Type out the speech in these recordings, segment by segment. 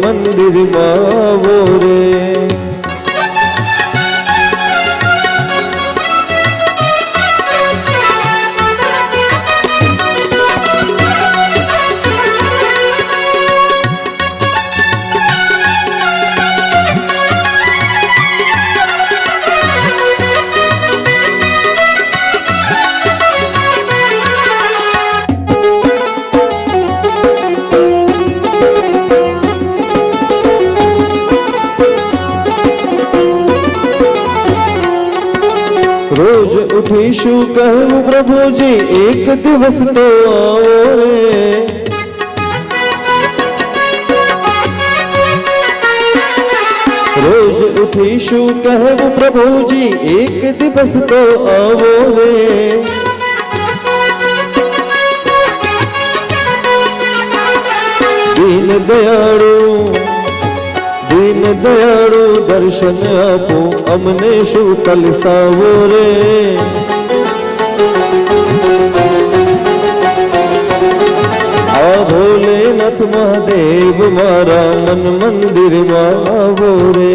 મંદિર માં આવો રે. રોજ ઉઠીશું કહું પ્રભુજી એક દિવસ તો આવો રે. રોજ ઉઠીશું કહું પ્રભુજી એક દિવસ તો આવો રે. દીન દયાળુ દર્શન આપો અમને શું તલસાવો રે. આ ભોલેનાથ મહાદેવ મારા મન મંદિરમાં આવો રે.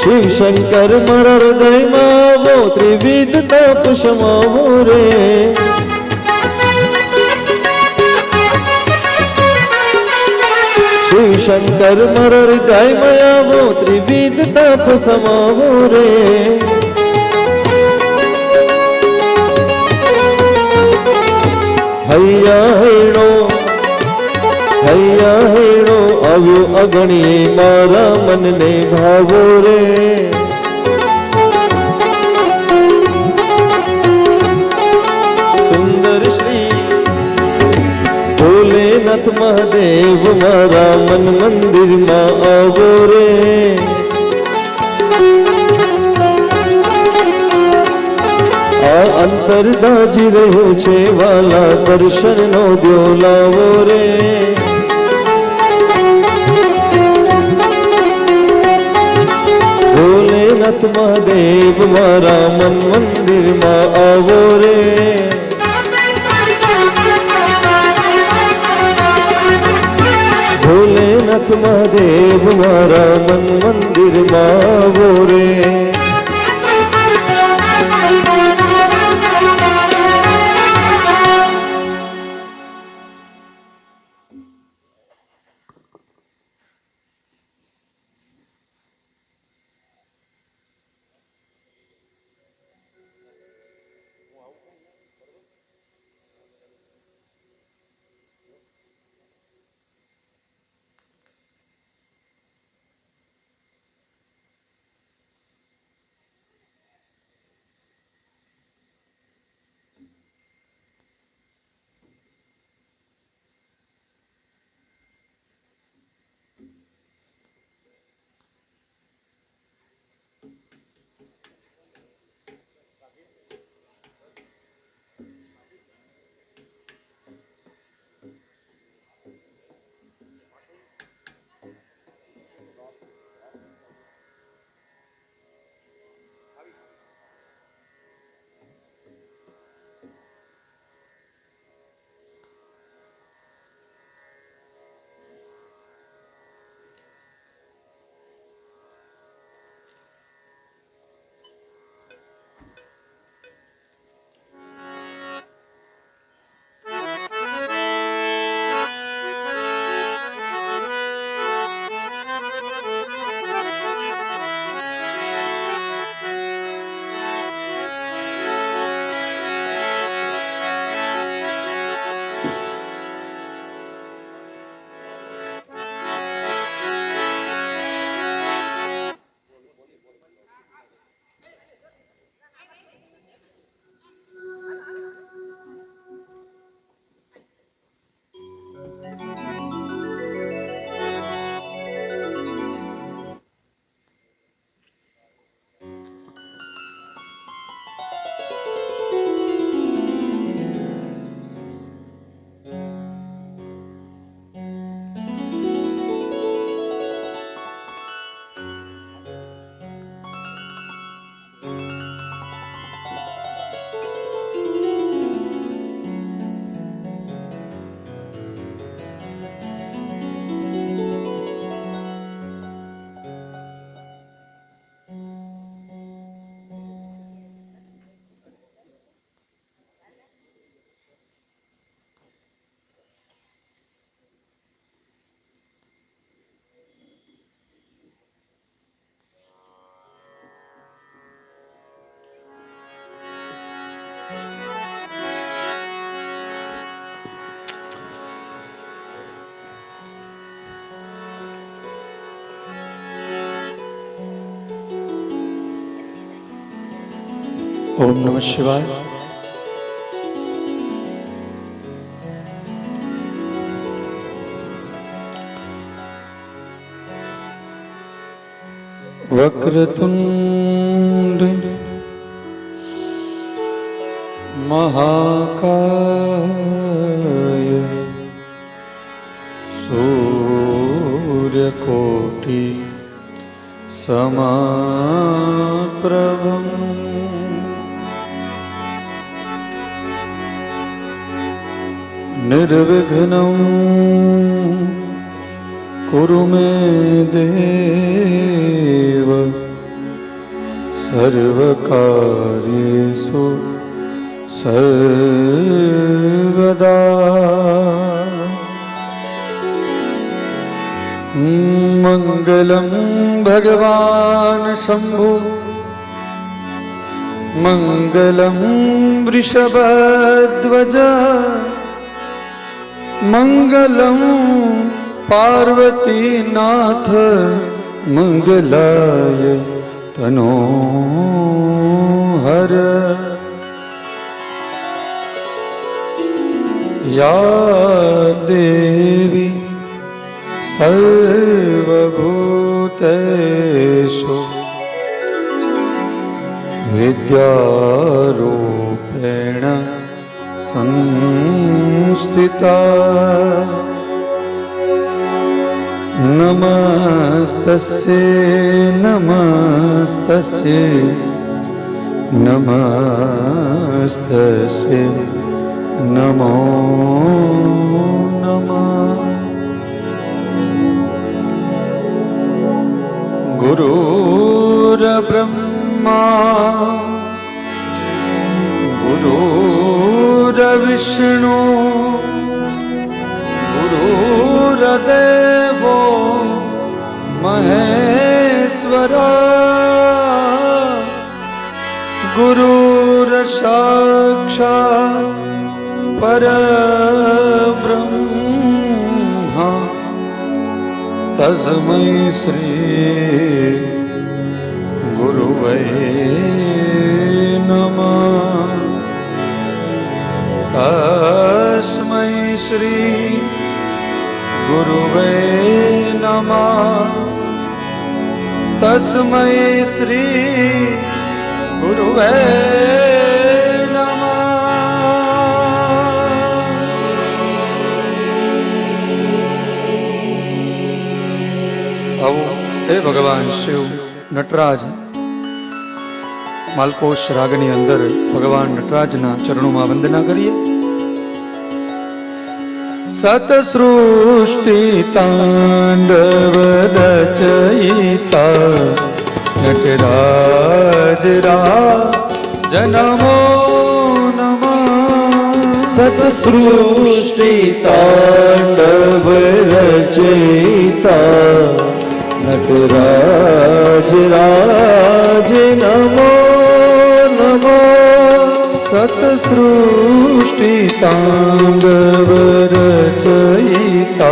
શિવ શંકર મારા હૃદયમાં આવો ત્રિવિધ તાપ સમાવો રે. શિવ શંકર મારા હૃદયમાં આવો ત્રિવિધ તાપ સમાવો રે. હૈયા હેણો આવ્યો અગણી મારા મનને ભાવો રે. સુંદર શ્રી ભોલેનાથ મહાદેવ મારા મન મંદિરમાં આવો રે. આ અંતર દાજી રહ્યો છે વાલા દર્શનનો દ્યો લાવો રે. ભોલેનાથ મહાદેવ મારા મન મંદિરમાં આવો રે. ભોલેનાથ મહાદેવ મારા મન મંદિરમાં આવો રે. ओम नमः शिवाय। वक्रतुंड महाकाय सूर्यकोटि समाप्रभम् निर्विघ्नं कुरु मे देव सर्वकार्येषु सर्वदा। मंगलं भगवान् शंभु मंगलं वृषभध्वज मंगलं पार्वतीनाथ मंगलाय तनोहर। या देवी सर्वभूतेषु विद्यारूपेण संस्थिता नमस्तस्यै नमस्तस्यै नमस्तस्यै नमो नमः। गुरुर्ब्रह्मा गुरुर्विष्णु गुरुर्देवो महेश्वरा गुरुर्साक्षात् परब्रह्म तस्मै श्री गुरुवे नमः। तस्मै श्री गुरुवे नमः। तस्मै श्री गुरुवे नमः। આવો હે ભગવાન શિવ નટરાજ માલકોશ રાગની અંદર ભગવાન નટરાજના ચરણોમાં વંદના કરીએ। સતસૃષ્ટિ તાંડવ રચયિતા નટરાજ રાજ નમો નમઃ। सतसृष्टि तांडव रचयिता नटराज राज नमो नमः। सतसृष्टि तांडव रचयिता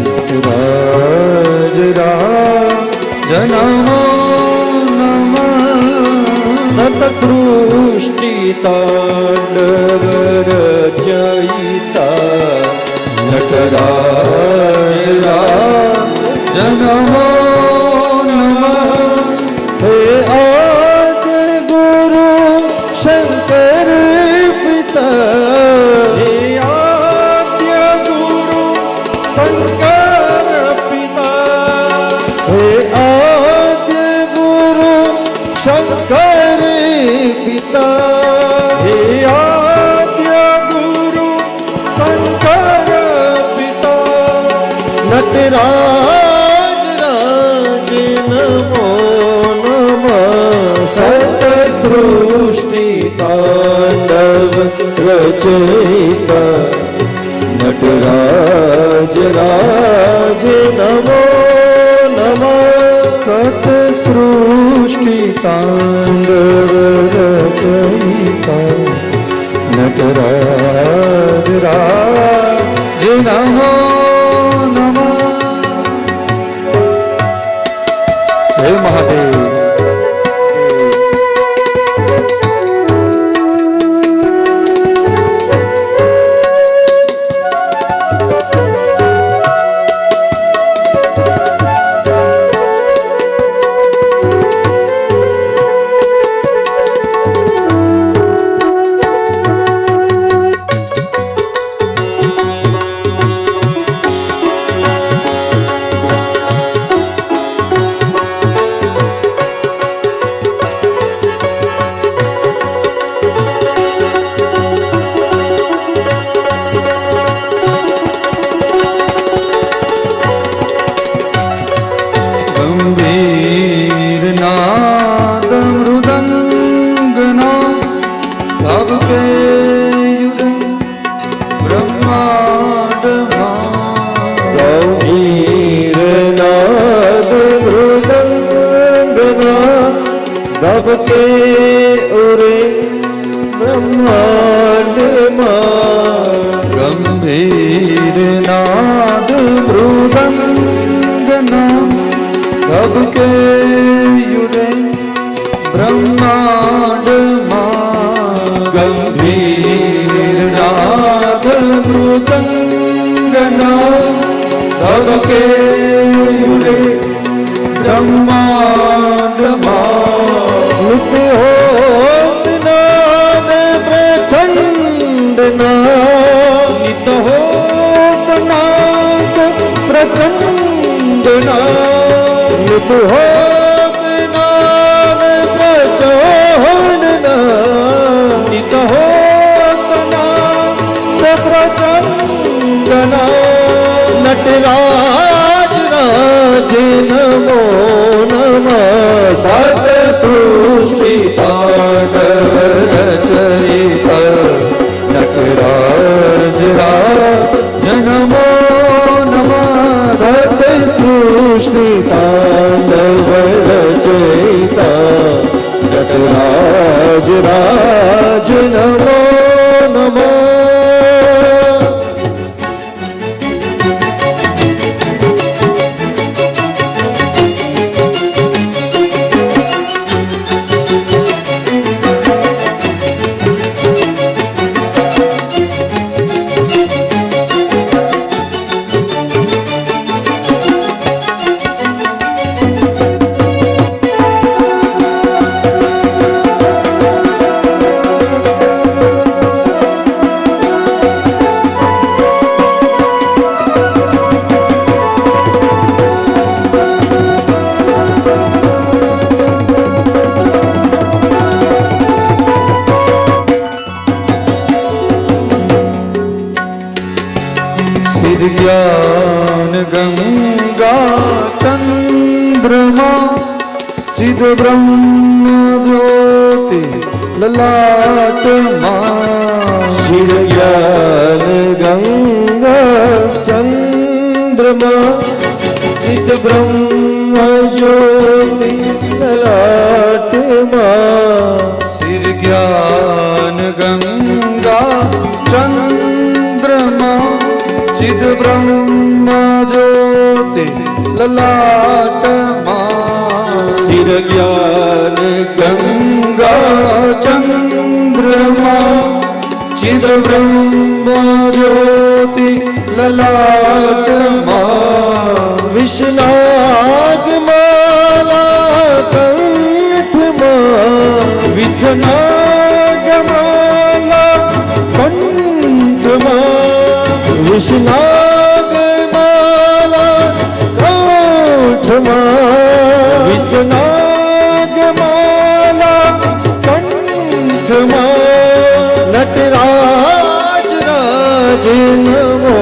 नटराज राज नमो नमः। सतसृष्टि तांडव रचयिता नटराज राज नमो नमः। हे आदि गुरु शंकर पिता हे आद्य गुरु शंकर पिता हे आदि गुरु शंकर पिता हे आद्य गुरु शंकर पिता नटराज राज नमो नमः। सतसृष्टि तांडव रचयिता नटराज राज नमो नमः। सतसृष्टि तांडव रचयिता नटराज राज नमो नमः। हे महादेव तब के युरे ब्रह्मांड गंभीर नाद मृदंगना तब के युरे ब्रह्मांड नित्य होत नाद प्रचंड नित होत नाद प्रचंड नित होत नाद प्रचंड नित होत नाद प्रचंड नटराज राज नमो नमः सत सृष्टि तांडव रचयित नटराज राज नमो नमः सत सृष्टि तांडव रचयित नटराज राज नमो नमः ज्ञान गंगा चंद्रमा चिद ब्रह्म ज्योति ललाट शिव ज्ञान गंगा चंद्रमा चित ब्रह्म ज्योति ललाट सिर ज्ञान गंगा चंद्रमा चिद ब्रह्म ज्योति ललाट सिर ज्ञान गंगा चंद्रमा चिद ब्रह्म ज्योति ललाट विष्णाग माला कंठ विष्णाग माला कंठ विष्णाग माला कंठ विष्णाग माला कंठ नटराज राज नमो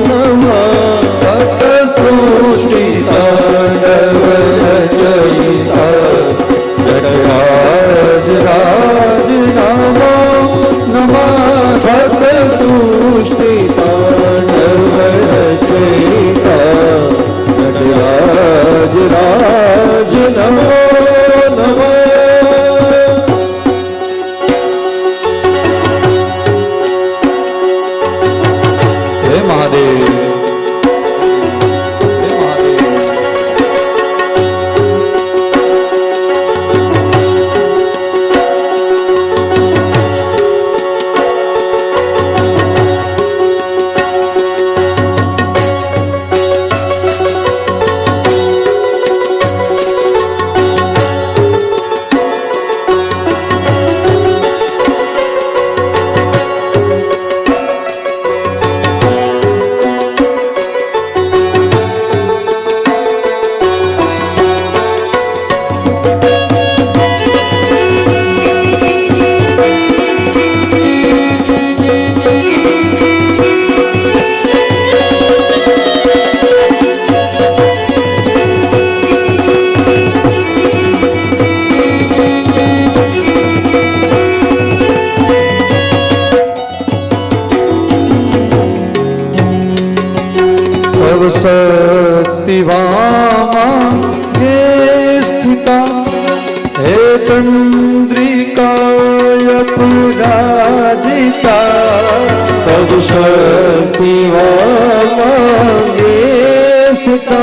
नमः सत सृष्टि तांडव रचयित नटराज राज नमो नमः सत सृष्टि तांडव रचयित नटराज राज नमो नमः हे महादेव शक्तिवामा के स्थिता हे चंद्रिकाय पराजिता तब शक्तिवामा के स्थिता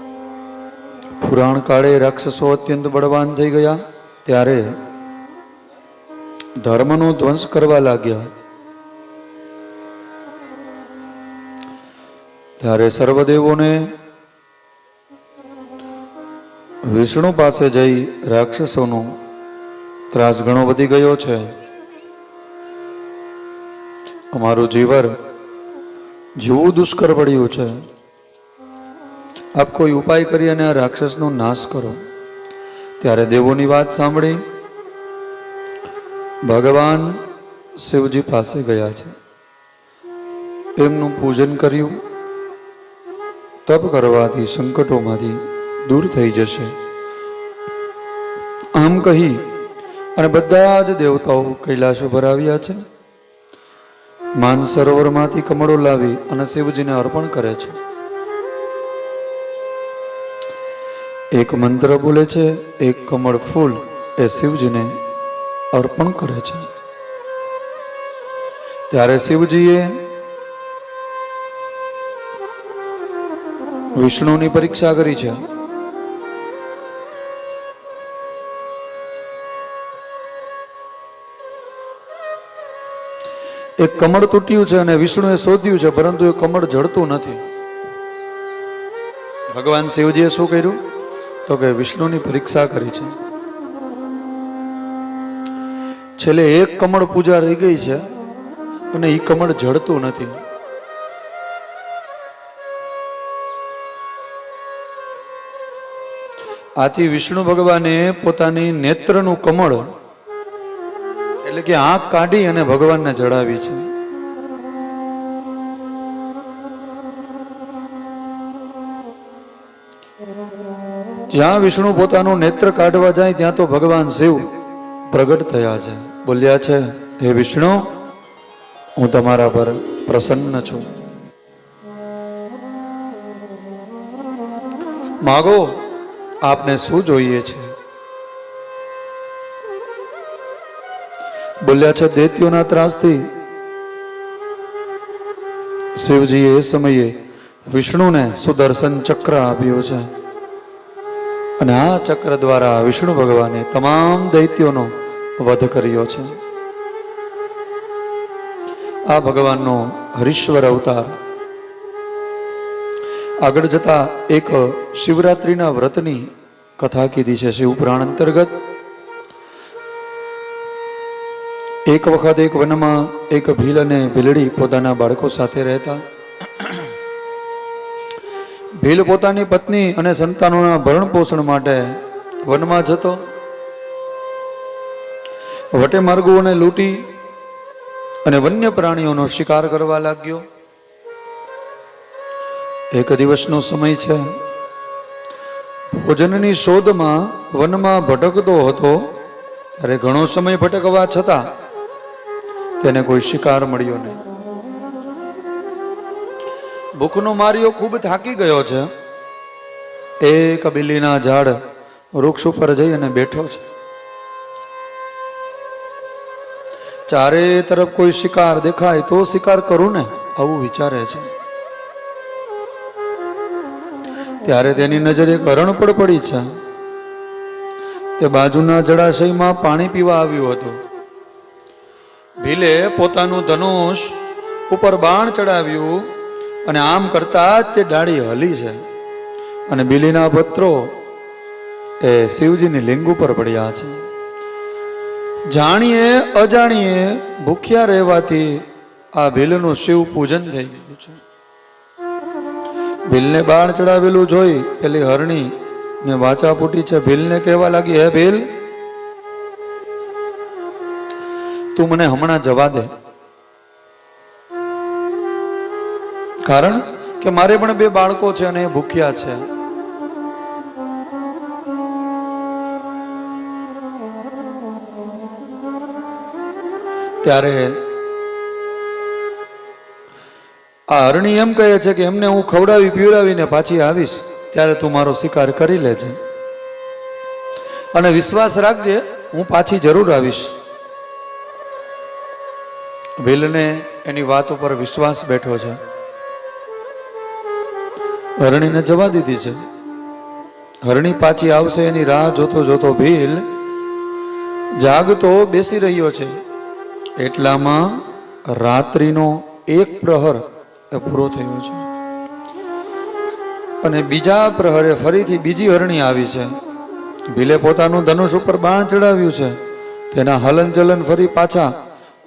પુરાણ કાળે રાક્ષસો અત્યંત બળવાન થઈ ગયા ત્યારે ધર્મનો ધ્વંસ કરવા લાગ્યા. ત્યારે સર્વદેવોને વિષ્ણુ પાસે જઈ રાક્ષસોનો ત્રાસ ઘણો વધી ગયો છે, અમારું જીવન જીવવું દુષ્કર પડ્યું છે, આપ કોઈ ઉપાય કરી અને આ રાક્ષસનો નાશ કરો. ત્યારે દેવોની વાત સાંભળી ભગવાન શિવજી પાસે ગયા છે, એમનું પૂજન કર્યું. તપ કરવાથી સંકટોમાંથી દૂર થઈ જશે આમ કહી અને બધા જ દેવતાઓ કૈલાસ ઉપર આવ્યા છે. માન સરોવરમાંથી કમળો લાવી અને શિવજીને અર્પણ કરે છે. એક મંત્ર બોલે છે, એક કમળ ફૂલ એ શિવજીને અર્પણ કરે છે. ત્યારે શિવજીએ વિષ્ણુની પરીક્ષા કરી છે. એક કમળ તૂટ્યું છે અને વિષ્ણુએ શોધ્યું છે, પરંતુ એ કમળ જડતું નથી. ભગવાન શિવજીએ શું કર્યું તો કે વિષ્ણુની પરીક્ષા કરી છે. છેલ્લે એક કમળ પૂજા રહી ગઈ છે અને એ કમળ જડતું નથી. આથી વિષ્ણુ ભગવાને પોતાની નેત્રનું કમળ એટલે કે આંખ કાઢી અને ભગવાનને જડાવી છે. જ્યાં વિષ્ણુ પોતાનું નેત્ર કાઢવા જાય ત્યાં તો ભગવાન શિવ પ્રગટ થયા છે. બોલ્યા છે, હે વિષ્ણુ, હું તમારા પર પ્રસન્ન છું, માગો આપને શું જોઈએ છે. બોલ્યા છે, દૈત્યોના ત્રાસથી શિવજીએ એ સમયે વિષ્ણુને સુદર્શન ચક્ર આપ્યું છે અને આ ચક્ર દ્વારા વિષ્ણુ ભગવાને તમામ દૈત્યોનો વધ કર્યો છે. આ ભગવાનનો હરીશ્વર અવતાર. આગળ જતા એક શિવરાત્રિના વ્રતની કથા કીધી છે શિવ પુરાણ અંતર્ગત. એક વખત એક વનમાં એક ભીલ અને ભીલડી પોતાના બાળકો સાથે રહેતા. ભીલ પોતાની પત્ની અને સંતાનોના ભરણ પોષણ માટે વનમાં જતો. વટે માર્ગોને લૂંટી અને વન્ય પ્રાણીઓનો શિકાર કરવા લાગ્યો. એક દિવસનો સમય છે. ભોજનની શોધમાં વનમાં ભટકતો હતો. ત્યારે ઘણો સમય ભટકવા છતાં તેને કોઈ શિકાર મળ્યો નહીં. ભૂખનો માર્યો ખૂબ થાકી ગયો છે. એક બિલ્લીના ઝાડ વૃક્ષ ઉપર જઈ અને બેઠો છે. ચારે તરફ કોઈ શિકાર દેખાય તો શિકાર કરું ને, આવું વિચારે છે. ત્યારે તેની નજર એક હરણ પર પડી છે. તે બાજુના જળાશયમાં પાણી પીવા આવ્યું હતું. ભીલે પોતાનું ધનુષ ઉપર બાણ ચડાવ્યું અને આમ કરતા જ તે ડાળી હલી છે અને બિલીના પત્રો એ શિવજીની લિંગ ઉપર પડ્યા છે. જાણીએ અજાણીએ ભૂખ્યા રહેવાથી આ ભીલનું શિવ પૂજન થઈ ગયું છે. ભીલને બાણ ચડાવેલું જોઈ પેલી હરણી ને વાચા ફૂટી છે. ભીલને કહેવા લાગી, હે ભીલ, તું મને હમણાં જવા દે, કારણ કે મારે પણ બે બાળકો છે અને એ ભૂખ્યા છે. ત્યારે આ હરણી એમ કહે છે કે એમને હું ખવડાવી પીવડાવીને પાછી આવીશ, ત્યારે તું મારો શિકાર કરી લેજે અને વિશ્વાસ રાખજે, હું પાછી જરૂર આવીશ. ભીલને એની વાત ઉપર વિશ્વાસ બેઠો છે. હરણીને જવા દીધી છે. હરણી પાછી આવશે એની રાહ જોતો જોતો ભીલ જાગતો બેસી રહ્યો છે. એટલામાં રાત્રિનો એક પ્રહર એ પૂરો થયો છે અને બીજા પ્રહરે ફરીથી બીજી હરણી આવી છે. ભીલે પોતાનું ધનુષ ઉપર બાણ ચડાવ્યું છે. તેના હલનચલન ફરી પાછા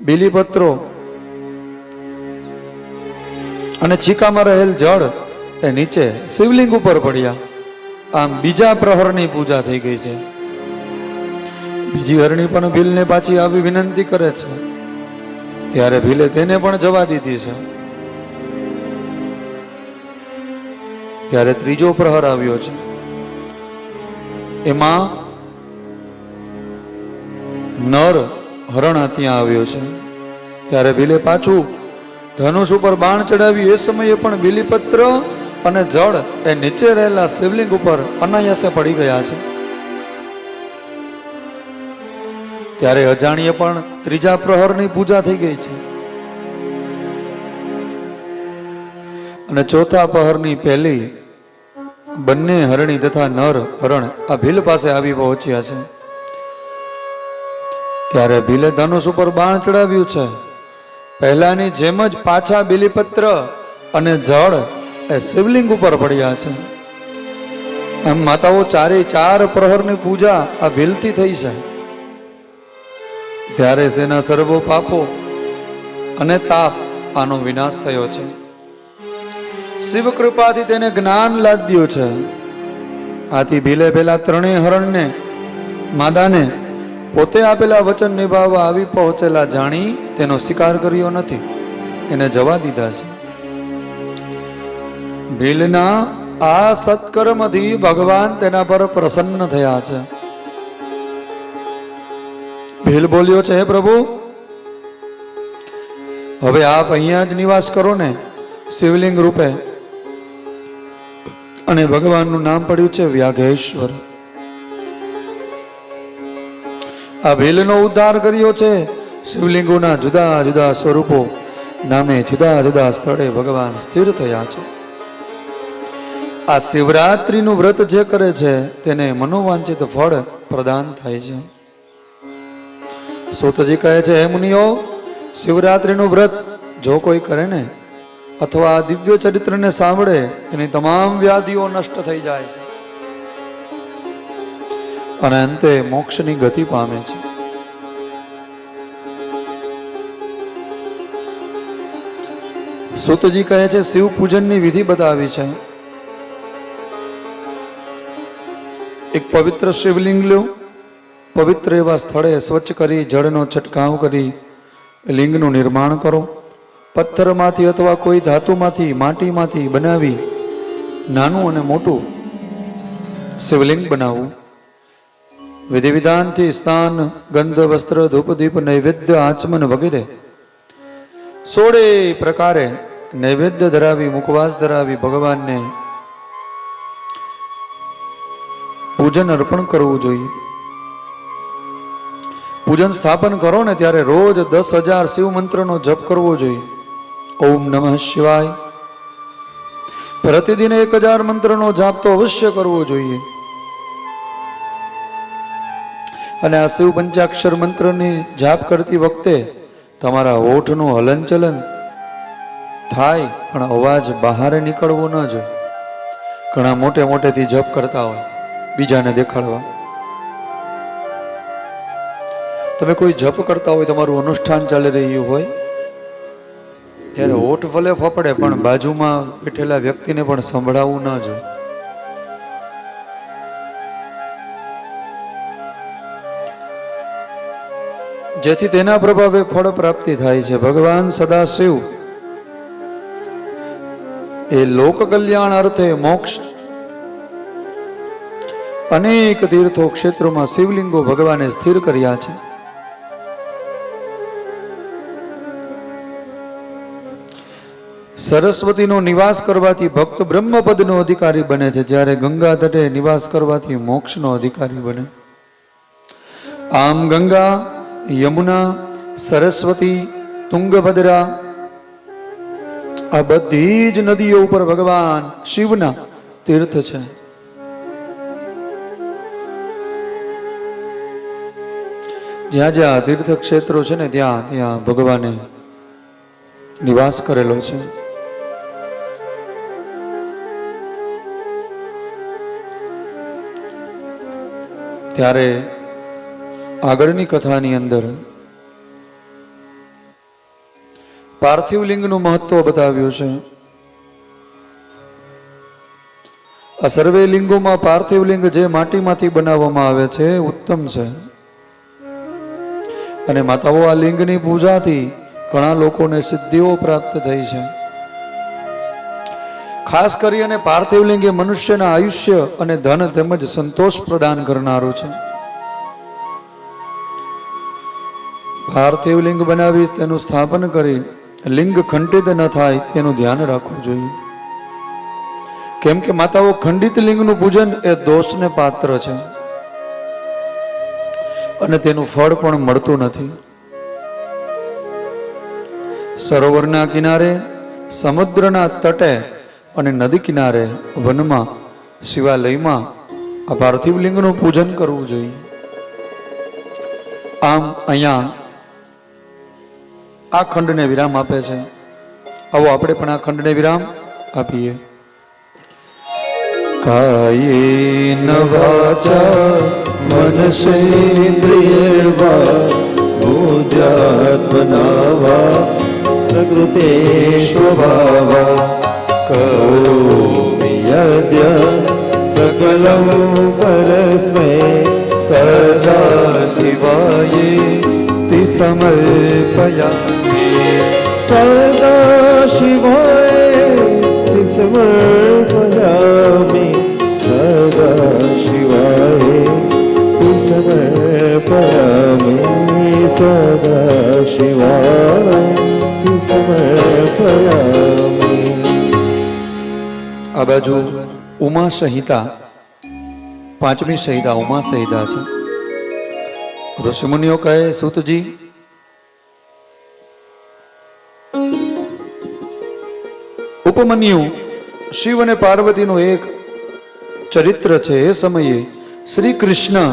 બીલીપત્રો અને ચીકામાં રહેલ જળ એ નીચે શિવલિંગ ઉપર પડ્યા. આમ બીજા પ્રહરની પૂજા થઈ ગઈ છે. બીજી હરણી પણ ભીલને પાછી આવી વિનંતી કરે છે. ત્યારે ભીલે તેને પણ જવા દીધી છે. ત્યારે ત્રીજો પ્રહર આવ્યો છે. એમાં નર હરણ ત્યાં આવ્યો છે. ત્યારે ભીલે પાછું ધનુષ ઉપર બાણ ચડાવ્યું. એ સમયે પણ બીલીપત્ર અને જળ એ નીચે રહેલા શિવલિંગ ઉપર અનાયાસે પડી ગયા છે. ત્યારે અજાણીએ પણ ત્રીજા પ્રહરની પૂજા થઈ ગઈ છે અને ચોથા પ્રહરની પહેલી બંને હરણી તથા નર હરણ આ ભીલ પાસે આવી પહોંચ્યા છે. ત્યારે ભીલે ધનુષ ઉપર બાણ ચડાવ્યું છે. પહેલાની જેમ જ પાછા બીલીપત્ર અને જળ એ શિવલિંગ ઉપર પડ્યા છે. આમ માતાઓ ચાર પ્રહરની પૂજા આ ભીલથી થઈ છે. ત્યારે તેના સર્વો પાપો અને તાપ આનો વિનાશ થયો છે. શિવ કૃપાથી તેને જ્ઞાન લાદ્યું છે. આથી ભીલે પેલા ત્રણેય હરણને માદાને પોતે આપેલા વચન નિભાવવા આવી પહોંચેલા જાણી તેનો શિકાર કર્યો નથી, એને જવા દીધા છે. ભીલના આ સત્કર્મથી ભગવાન તેના પર પ્રસન્ન થયા છે. ભીલ બોલ્યો છે, હે પ્રભુ, હવે આપ અહીંયા જ નિવાસ કરો ને શિવલિંગ રૂપે. અને ભગવાનનું નામ પડ્યું છે વ્યાઘેશ્વર. આ ભીલનો ઉદ્ધાર કર્યો છે. શિવલિંગોના જુદા જુદા સ્વરૂપો નામે જુદા જુદા સ્થળે ભગવાન સ્થિર થયા છે. આ શિવરાત્રિનું વ્રત જે કરે છે તેને મનોવાંછિત ફળ પ્રદાન થાય છે. સૂતજી કહે છે, હે મુનિઓ, શિવરાત્રિનું વ્રત જો કોઈ કરે ને અથવા દિવ્ય ચરિત્રને સાંભળે તેની તમામ વ્યાધિઓ નષ્ટ થઈ જાય છે અને અંતે મોક્ષની ગતિ પામે છે. સૂતજી કહે છે, શિવ પૂજનની વિધિ બતાવી છે. એક પવિત્ર શિવલિંગ લો, પવિત્ર એવા સ્થળે સ્વચ્છ કરી જળનો છંટકાવ કરી લિંગનું નિર્માણ કરો. પથ્થરમાંથી અથવા કોઈ ધાતુમાંથી માટીમાંથી બનાવી નાનું અને મોટું શિવલિંગ બનાવવું. વિધિ વિધાનથી સ્નાન, ગંધ, વસ્ત્ર, ધૂપ, દીપ, નૈવેદ્ય, આચમન વગેરે 16 પ્રકારે નૈવેદ્ય ધરાવી, મુખવાસ ધરાવી ભગવાનને પૂજન અર્પણ કરવું જોઈએ. પૂજન સ્થાપન કરો ને ત્યારે રોજ 10,000 શિવ મંત્રનો જપ કરવો જોઈએ. ઓમ નમઃ શિવાય. પ્રતિદિન 1000 મંત્રનો જાપ તો અવશ્ય કરવો જોઈએ. અને આ શિવ પંચાક્ષર મંત્રની જાપ કરતી વખતે તમારા હોઠનું હલનચલન થાય પણ અવાજ બહાર નીકળવો ન જોઈએ. ઘણા મોટેથી જપ કરતા હોય બીજાને દેખાડવા. તમે કોઈ જપ કરતા હોય, તમારું અનુષ્ઠાન ચાલી રહ્યું હોય, ત્યારે હોઠ ભલે ફફડે પણ બાજુમાં બેઠેલા વ્યક્તિને પણ સંભળાવવું ન જોઈએ. જેથી તેના પ્રભાવે ફળ પ્રાપ્તિ થાય છે. ભગવાન સદાશિવ એ લોક કલ્યાણ અર્થે મોક્ષ અનેક તીર્થો ક્ષેત્રોમાં શિવલિંગો ભગવાને સ્થિર કર્યા છે. સરસ્વતીનો નિવાસ કરવાથી ભક્ત બ્રહ્મપદનો અધિકારી બને છે, જ્યારે ગંગા તટે નિવાસ કરવાથી મોક્ષનો અધિકારી બને. આમ ગંગા, યમુના, સરસ્વતી, તુંગભદ્રા આ બધી જ નદીઓ ઉપર ભગવાન શિવના તીર્થ છે. જ્યાં જ્યાં તીર્થ ક્ષેત્રો છે ને ત્યાં ત્યાં ભગવાને નિવાસ કરેલો છે. ત્યારે આગળની કથાની અંદર પાર્થિવ લિંગનું મહત્વ બતાવ્યું છે. આ સર્વે લિંગોમાં પાર્થિવ લિંગ જે માટીમાંથી બનાવવામાં આવે છે ઉત્તમ છે. અને માતાઓ આ લિંગની પૂજાથી ઘણા લોકોને સિદ્ધિઓ પ્રાપ્ત થઈ છે. ખાસ કરી અને પાર્થિવ લિંગ એ મનુષ્યના આયુષ્ય અને ધન તેમજ સંતોષ પ્રદાન કરનારું છે. પાર્થિવ લિંગ બનાવી તેનું સ્થાપન કરી લિંગ ખંડિત ન થાય તેનું ધ્યાન રાખવું જોઈએ. કેમ કે માતાઓ ખંડિત લિંગનું પૂજન એ દોષને પાત્ર છે અને તેનું ફળ પણ મળતું નથી. સરોવરના કિનારે, સમુદ્રના તટે અને નદી કિનારે, વનમાં, શિવાલયમાં આ પાર્થિવ લિંગનું પૂજન કરવું જોઈએ. આમ અહીંયા આ ખંડને વિરામ આપે છે. આવો આપણે પણ આ ખંડને વિરામ આપીએ. કાયેન વાચા મનસેન્દ્રિયર્વા બુદ્ધ્યાત્મના વા પ્રકૃતે સ્વભાવા કરોમિ યદ્ય સકલં પરસ્મૈ સદા શિવાય સમર્પયામિ. સદા શિવાય સમર્પયામિ. સદા શિવાય સમર્પયામિ. સદા શિવાય સમર્પયામિ. આ બાજુ ઉમા સંહિતા, પાંચમી સંહિતા ઉમા સંહિતા છે. ઋષિમુનિઓ કહે, સૂતજી, ઉપમન્યુ શિવ અને પાર્વતીનું એક ચરિત્ર છે. એ સમયે શ્રી કૃષ્ણ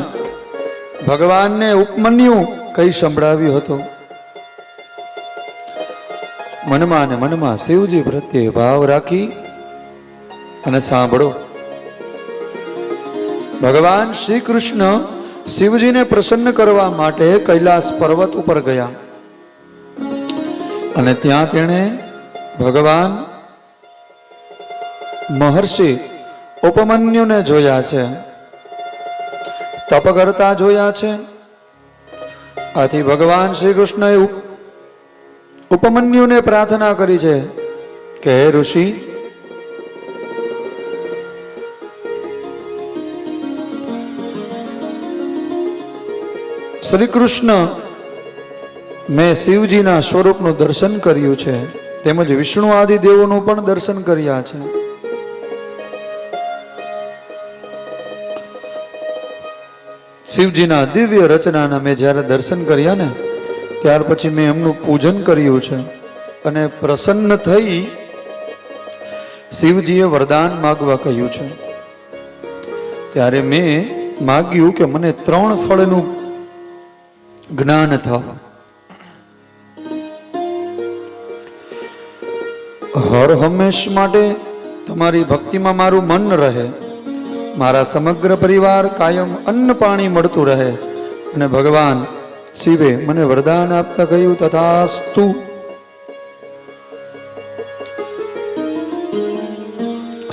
ભગવાનને ઉપમન્યુ કઈ સંભળાવ્યું હતું. મનમાં ને મનમાં શિવજી પ્રત્યે ભાવ રાખી અને સાંભળો. ભગવાન શ્રી કૃષ્ણ શિવજીને પ્રસન્ન કરવા માટે કૈલાસ પર્વત ઉપર ગયા અને ત્યાં તેણે ભગવાન મહર્ષિ ઉપમન્યુને જોયા છે, તપ કરતા જોયા છે. આથી ભગવાન શ્રી કૃષ્ણએ ઉપમન્યુને પ્રાર્થના કરી છે કે હે ઋષિ, શ્રી કૃષ્ણ મેં શિવજીના સ્વરૂપનું દર્શન કર્યું છે, તેમજ વિષ્ણુ આદિ દેવોનું પણ દર્શન કર્યા છે. શિવજીના દિવ્ય રચનાના મેં જ્યારે દર્શન કર્યા ને ત્યાર પછી મેં એમનું પૂજન કર્યું છે અને પ્રસન્ન થઈ શિવજીએ વરદાન માગવા કહ્યું છે. ત્યારે મેં માગ્યું કે મને 3 ફળનું જ્ઞાન થાવ. હર હંમેશ માટે તમારી ભક્તિમાં મારું મન રહે, મારા સમગ્ર પરિવાર કાયમ અન્ન પાણી મળતું રહે. અને ભગવાન શિવે મને વરદાન આપતા કહ્યું, તથાસ્તુ.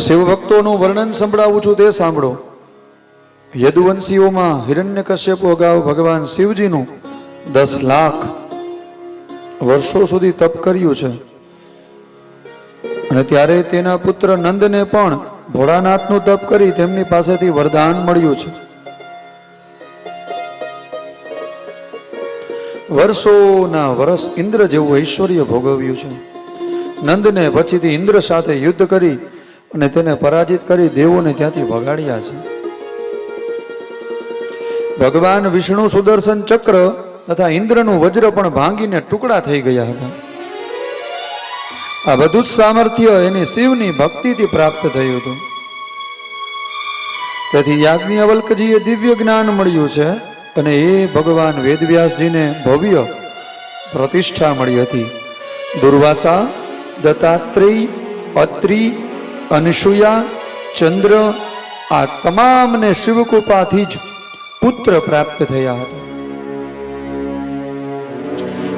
શિવ ભક્તોનું વર્ણન સંભળાવું છું, તે સાંભળો. યદુવંશીઓમાં હિરણ્યકશ્યપુ અગાઉ ભગવાન શિવજીનું 10 લાખ વર્ષો સુધી તપ કર્યું છે અને ત્યારે તેના પુત્ર નંદને પણ ભોળાનાથનું તપ કરી તેમની પાસેથી વરદાન મળ્યું છે. વર્ષોના વર્ષ ઇન્દ્ર જેવું ઐશ્વર્ય ભોગવ્યું છે. નંદને પછીથી ઇન્દ્ર સાથે યુદ્ધ કરી અને તેને પરાજિત કરી દેવોને ત્યાંથી ભગાડ્યા છે. ભગવાન વિષ્ણુ સુદર્શન ચક્ર તથા ઇન્દ્રનું વજ્ર પણ ભાંગીને ટુકડા થઈ ગયા હતા. આ બધું જ સામર્થ્ય એની શિવની ભક્તિથી પ્રાપ્ત થયું હતું. તેથી યાજ્ઞવલ્કજીએ દિવ્ય જ્ઞાન મળ્યું છે અને એ ભગવાન વેદવ્યાસજીને ભવ્ય પ્રતિષ્ઠા મળી હતી. દુર્વાસા, દત્તાત્રેય, અત્રિ, અનસૂયા, ચંદ્ર આ તમામને શિવકૃપાથી જ પુત્ર પ્રાપ્ત થયા હતા.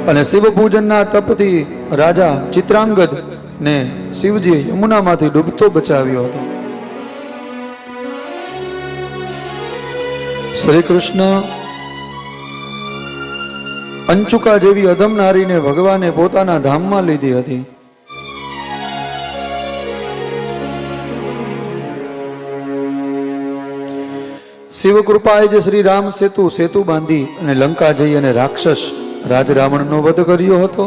અને શિવ પૂજનના તપથી રાજા ચિત્રાંગદ ને શિવજીએ યમુનામાંથી ડૂબતો બચાવ્યો હતો. શ્રી કૃષ્ણ અંચુકા જેવી અધમ નારીને ભગવાને પોતાના ધામમાં લીધી હતી. શિવ કૃપાએ જે શ્રી રામ સેતુ બાંધી અને લંકા જઈ અને રાક્ષસ રાજ રાવણનો વધ કર્યો હતો.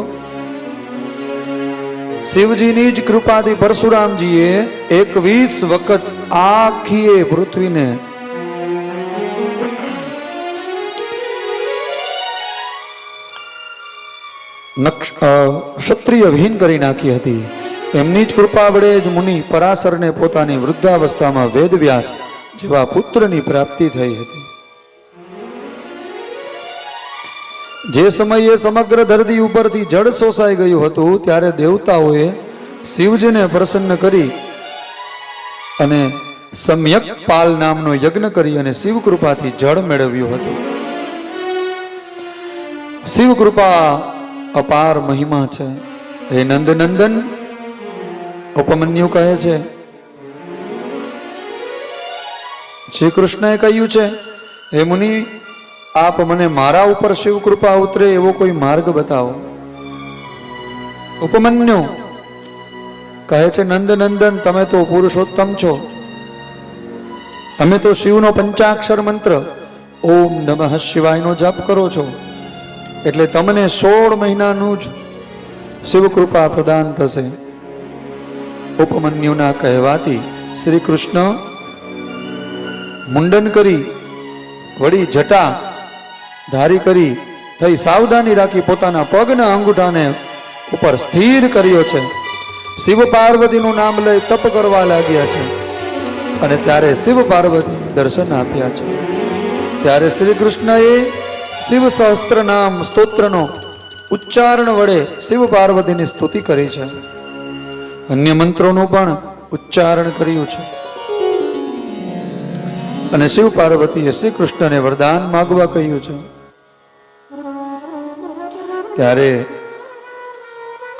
શિવજીની જ કૃપાથી પરશુરામજીએ 21 વખત આખી પૃથ્વીને ક્ષત્રિય વિહીન કરી નાખી હતી. એમની જ કૃપા વડે જ મુનિ પરાશરને પોતાની વૃદ્ધાવસ્થામાં વેદવ્યાસ જેવા પુત્રની પ્રાપ્તિ થઈ હતી. જે સમયે સમગ્ર ધરતી ઉપરથી જળ શોષાઈ ગયું હતું ત્યારે દેવતાઓએ શિવજીને પ્રસન્ન કરી અને સમ્યક પાલ નામનો યજ્ઞ કરી અને શિવ કૃપાથી જળ મેળવ્યું હતું. શિવ કૃપા અપાર મહિમા છે. હે નંદનંદન, ઉપમન્યુ કહે છે, શ્રી કૃષ્ણએ કહ્યું છે, હે મુનિ, આપ મને મારા ઉપર શિવ કૃપા ઉતરે એવો કોઈ માર્ગ બતાવો. ઉપમન્યુ કહે છે, નંદનંદન, તમે તો પુરુષોત્તમ છો. તમે તો શિવનો પંચાક્ષર મંત્ર ઓમ નમઃ શિવાયનો જાપ કરો છો, એટલે તમને 16 મહિનાનું જ શિવ કૃપા પ્રદાન થશે. ઉપમન્યુના કહેવાથી શ્રી કૃષ્ણ મુંડન કરી વળી જટા ધારી કરી થઈ સાવધાની રાખી પોતાના પગના અંગૂઠાને ઉપર સ્થિર કર્યો છે. શિવ પાર્વતીનું નામ લઈ તપ કરવા લાગ્યા છે અને ત્યારે શિવ પાર્વતી દર્શન આપ્યા છે. ત્યારે શ્રી કૃષ્ણએ શિવ સહસ્ત્ર નામ સ્તોત્રનો ઉચ્ચારણ વડે શિવ પાર્વતીની સ્તુતિ કરી છે. અન્ય મંત્રોનું પણ ઉચ્ચારણ કર્યું છે. અને શિવ પાર્વતીએ શ્રી કૃષ્ણને વરદાન માગવા કહ્યું છે. ત્યારે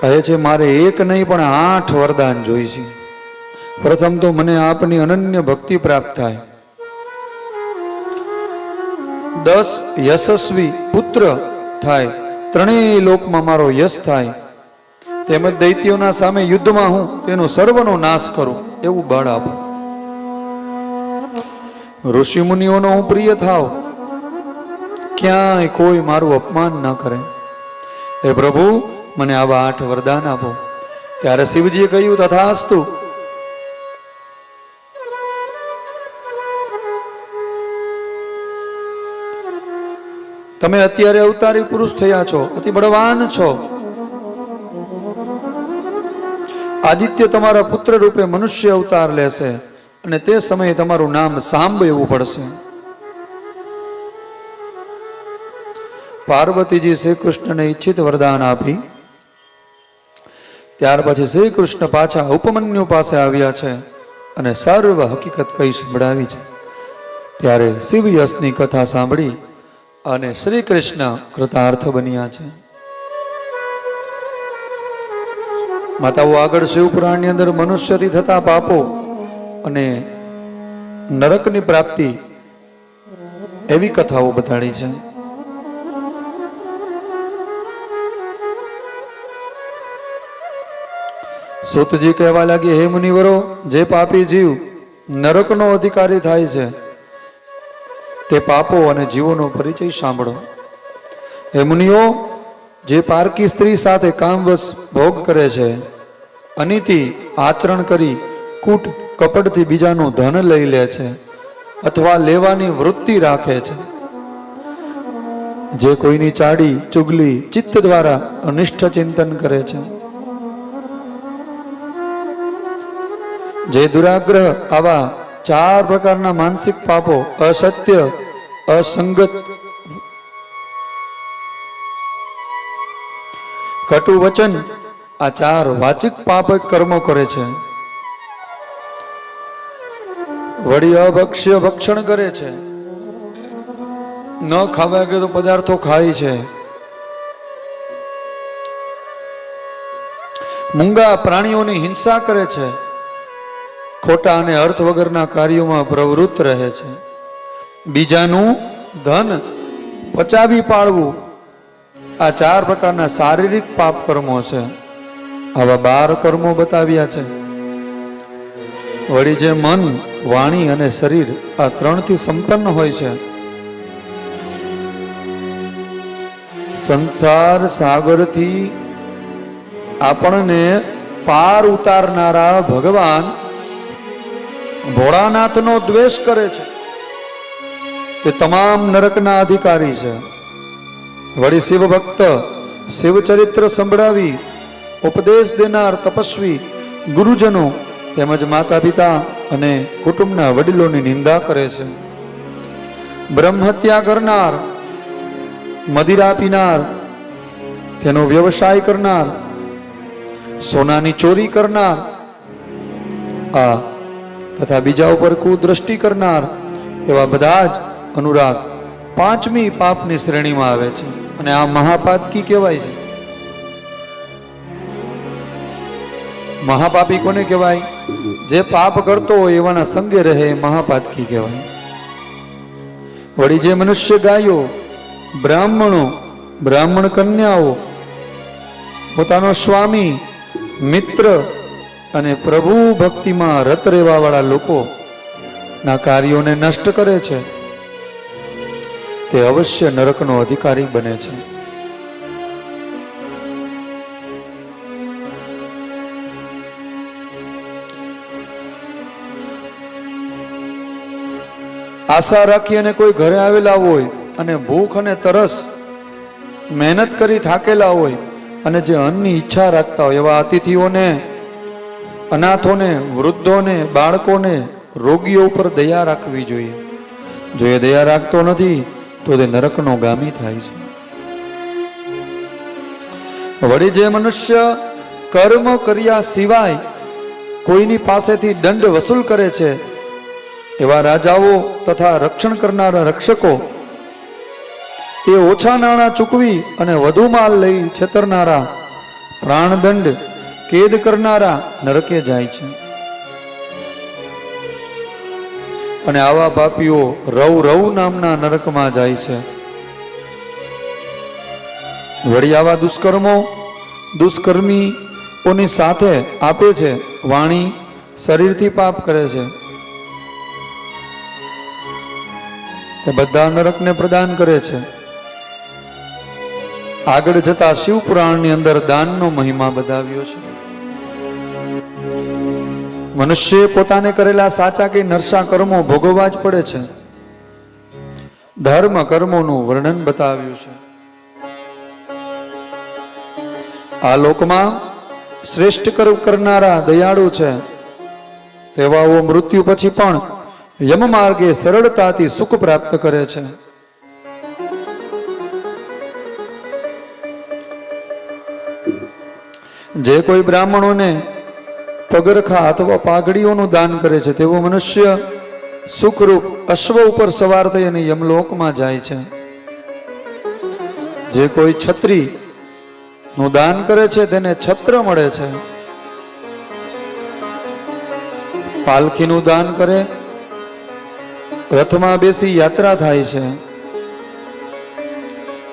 કહે છે, મારે એક નહીં પણ 8 વરદાન જોઈશે. પ્રથમ તો મને આપની અનન્ય ભક્તિ પ્રાપ્ત થાય, 10 યશસ્વી પુત્ર થાય, 3 લોકમાં મારો યશ થાય, તેમજ દૈત્યોના સામે યુદ્ધમાં હું તેનો સર્વનો નાશ કરું એવું બળ આપો. ઋષિ મુનિઓનો હું પ્રિય થાવ, ક્યાંય કોઈ મારું અપમાન ન કરે. હે પ્રભુ, મને આવા 8 વરદાન આપો. ત્યારે શિવજીએ કહ્યું, તથાસ્તુ. તમે અત્યારે અવતારી પુરુષ થયા છો, અતિ બળવાન છો. આદિત્ય તમારા પુત્ર રૂપે મનુષ્ય અવતાર લેશે અને તે સમયે તમારું નામ સાંબ એવું પડશે. પાર્વતીજી શ્રી કૃષ્ણને ઈચ્છિત વરદાન આપી. ત્યાર પછી શ્રી કૃષ્ણ પાછા ઉપમન્યુ પાસે આવ્યા છે અને સર્વ હકીકત કઈ સંભળાવી છે. ત્યારે શિવ યશની કથા સાંભળી અને શ્રી કૃષ્ણ કૃતાર્થ બન્યા છે. માતાઓ આગળ શિવ પુરાણની અંદર મનુષ્યથી થતા પાપો અને નરકની પ્રાપ્તિ એવી કથાઓ બતાડી છે. સુતજી કહેવા લાગી, હે મુનિવરો, જે પાપી જીવ નરકનો અધિકારી થાય છે તે પાપો અને જીવોનો પરિચય સાંભળો. હે મુનિઓ, જે પારકી સ્ત્રી સાથે કામવશ ભોગ કરે છે, અનીતિ આચરણ કરી કૂટ કપટથી બીજાનું ધન લઈ લે છે અથવા લેવાની વૃત્તિ રાખે છે, જે કોઈની ચાડી ચુગલી ચિત્ત દ્વારા અનિષ્ટ ચિંતન કરે છે, જે દુરાગ્રહ આવા 4 પ્રકારના માનસિક પાપો અસત્ય, અસંગત, કટુ વચન, આ 4 વાચિક પાપ કર્મો કરે છે. વળી અભક્ષ્ય ભક્ષણ કરે છે, ન ખાવા કે તો પદાર્થો ખાય છે. મૂંગા પ્રાણીઓની હિંસા કરે છે, ખોટા અને અર્થ વગરના કાર્યોમાં પ્રવૃત્ત રહે છે. બીજાનું ધન પચાવી પાડવું, આ 4 પ્રકારના શારીરિક પાપ કર્મો છે. આવા 12 કર્મો બતાવ્યા છે. વળી જે મન, વાણી અને શરીર આ 3થી સંપન્ન હોય છે, સંસાર સાગરથી આપણને પાર ઉતારનારા ભગવાન ભોળાનાથનો દ્વેષ કરે છે. તે તમામ નરકના અધિકારી છે. વળી શિવ ભક્ત, શિવ ચરિત્ર સંભળાવી ઉપદેશ દેનાર તપસ્વી ગુરુજનો તેમજ માતા પિતા અને કુટુંબના વડીલોની નિંદા કરે છે. બ્રહ્મ હત્યા કરનાર, મદિરા પીનાર, તેનો વ્યવસાય કરનાર, સોનાની ચોરી કરનાર, આ તથા બીજા ઉપર કુદ્રષ્ટિ કરનાર, એવા બધા જ અનુરાગ 5મી પાપની શ્રેણીમાં આવે છે. અને આ મહાપાતકી કહેવાય છે. મહાપાપી કોને કહેવાય? જે પાપ કરતો હોય એવાના સંગે રહે એ મહાપાતકી કહેવાય. વળી જે મનુષ્ય ગાયો, બ્રાહ્મણો, બ્રાહ્મણ કન્યાઓ, પોતાનો સ્વામી, મિત્ર અને પ્રભુ ભક્તિમાં રત રહેવા વાળા લોકો ના કાર્યોને નષ્ટ કરે છે, તે અવશ્ય નરકનો અધિકારી બને છે. આશા રાખી અને કોઈ ઘરે આવેલા હોય અને ભૂખ અને તરસ મહેનત કરી થાકેલા હોય અને જે અન્નની ઈચ્છા રાખતા હોય એવા અતિથિઓને, અનાથોને, વૃદ્ધોને, બાળકોને, રોગીઓ ઉપર દયા રાખવી જોઈએ. જો એ દયા રાખતો નથી તો તે નરકનો ગામી થાય છે. વળી જે મનુષ્ય કર્મ કર્યા સિવાય કોઈની પાસેથી દંડ વસૂલ કરે છે, એવા રાજાઓ તથા રક્ષણ કરનારા રક્ષકો, એ ઓછા નાણાં ચૂકવી અને વધુ માલ લઈ છેતરનારા, પ્રાણદંડ કેદ કરનારા નરકે જાય છે. અને આવા પાપીઓ રવ રવ નામના નરકમાં જાય છે. વળી આવા દુષ્કર્મો દુષ્કર્મીઓની સાથે આપે છે. વાણી, શરીરથી પાપ કરે છે, તે બધા નરકને પ્રદાન કરે છે. આગળ જતા શિવ પુરાણની અંદર દાનનો મહિમા બતાવ્યો છે. મનુષ્ય પોતાને કરેલા સાચા કે નરસા કર્મો ભોગવવા જ પડે છે. ધર્મ કર્મોનું વર્ણન બતાવ્યું છે. આ લોકમાં શ્રેષ્ઠ કર્મ કરનારા દયાળુ છે, તેવાઓ મૃત્યુ પછી પણ યમ માર્ગે સરળતાથી સુખ પ્રાપ્ત કરે છે. જે કોઈ બ્રાહ્મણોને પગરખા અથવા પાઘડીઓનું દાન કરે છે, તેવો મનુષ્ય સુખરૂપ અશ્વ ઉપર સવાર થઈ અને યમલોકમાં જાય છે. જે કોઈ છત્રી નું દાન કરે છે તેને છત્ર મળે છે. પાલખીનું દાન કરે, રથમાં બેસી યાત્રા થાય છે.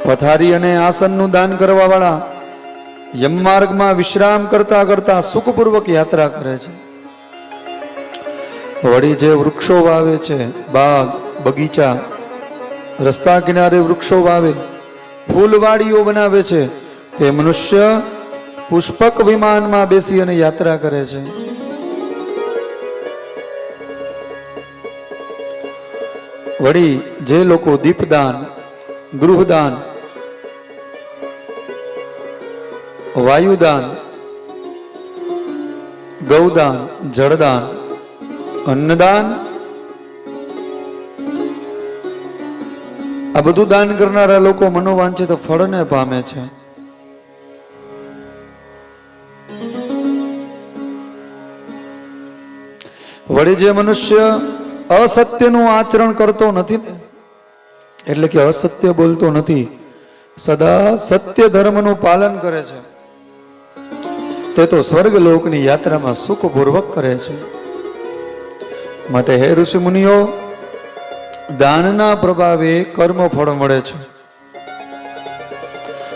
પથારી અને આસનનું દાન કરવા વાળા યમમાર્ગમાં વિશ્રામ કરતા કરતા સુખપૂર્વક યાત્રા કરે છે. વળી જે વૃક્ષો વાવે છે, બાગ બગીચા, રસ્તા કિનારે વૃક્ષો વાવે, ફૂલવાડીઓ બનાવે છે, તે મનુષ્ય પુષ્પક વિમાનમાં બેસી અને યાત્રા કરે છે. વળી જે લોકો દીપદાન, ગૃહદાન, વાયુદાન, ગૌદાન, જળદાન, અન્નદાન, આ બધું દાન કરનારા લોકો મનોવાંછિત ફળને પામે છે. વળી જે મનુષ્ય અસત્યનું આચરણ કરતો નથી ને, એટલે કે અસત્ય બોલતો નથી, સદા સત્ય ધર્મનું પાલન કરે છે, તે તો સ્વર્ગલોકની યાત્રામાં સુખપૂર્વક કરે છે. માટે હે ઋષિ મુનિઓ, દાનના પ્રભાવે કર્મ ફળ મળે છે.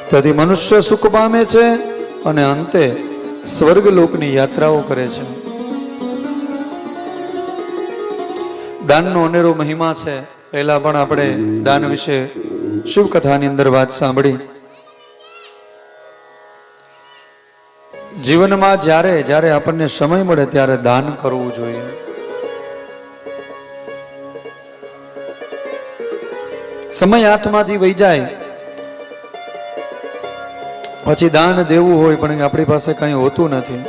તેથી મનુષ્ય સુખ પામે છે અને અંતે સ્વર્ગલોકની યાત્રાઓ કરે છે. દાનનો અનેરો મહિમા છે. પહેલા પણ આપણે દાન વિશે શિવકથાની અંદર વાત સાંભળી. જીવનમાં જ્યારે જ્યારે આપણને સમય મળે ત્યારે દાન કરવું જોઈએ. સમય હાથમાંથી વહી જાય પછી દાન દેવું હોય પણ આપણી પાસે કંઈ હોતું નથી.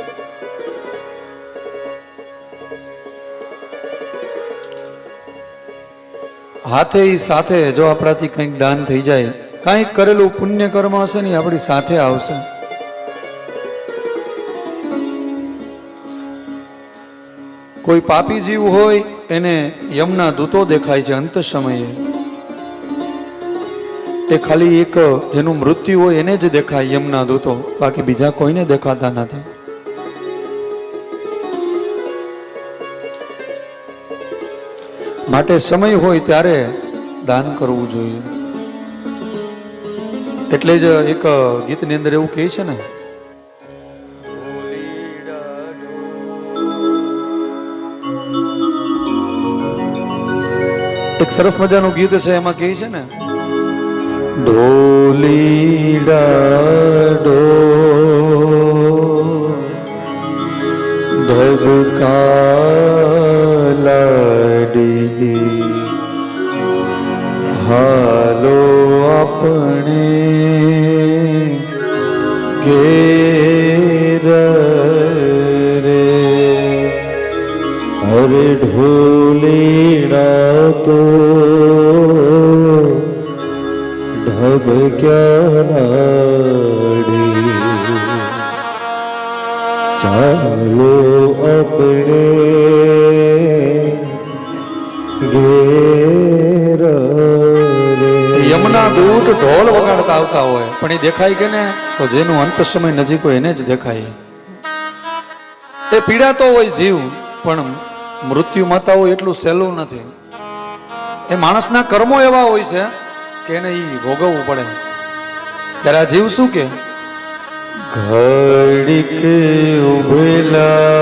હાથે સાથે જો આપણાથી કંઈક દાન થઈ જાય, કંઈક કરેલું પુણ્ય કર્મ હશે ને આપણી સાથે આવશે. કોઈ પાપી જીવ હોય એને યમના દૂતો દેખાય છે અંત સમયે. એ ખાલી એક જેનું મૃત્યુ હોય એને જ દેખાય યમના દૂતો, બાકી બીજા કોઈને દેખાતા નથી. માટે સમય હોય ત્યારે દાન કરવું જોઈએ. એટલે જ એક ગીતની અંદર એવું કહે છે ને, એક સરસ મજાનું ગીત છે, એમાં કહે છે ને, ઢોલીડાડો ધબકાલાડી હાલો આપણે ઘેર રે. અરે ઢોલીડા તો ઢબક્યાડી ચાલો આપણે ઘેર રે. યમના દૂત ઢોલ વગાડતા આવતા હોય પણ એ દેખાય કે ને, તો જેનું અંત સમય નજીક હોય એને જ દેખાય. એ પીડાતો હોય જીવ, પણ મૃત્યુ માતા હોય એટલું સહેલું નથી. એ માણસના કર્મો એવા હોય છે કે એને ઈ ભોગવવું પડે. ત્યારે આ જીવ શું કે, ઘડીક ઉભેલા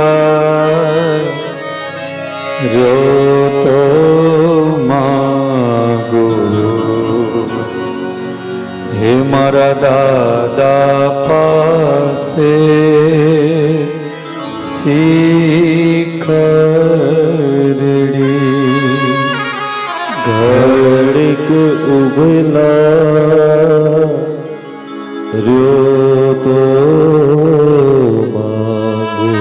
રહ્યો તો માગો, હે મારા દાદા પાસે શીખરડી. ઘડીક ઉભેલા રહ્યો તો માગો,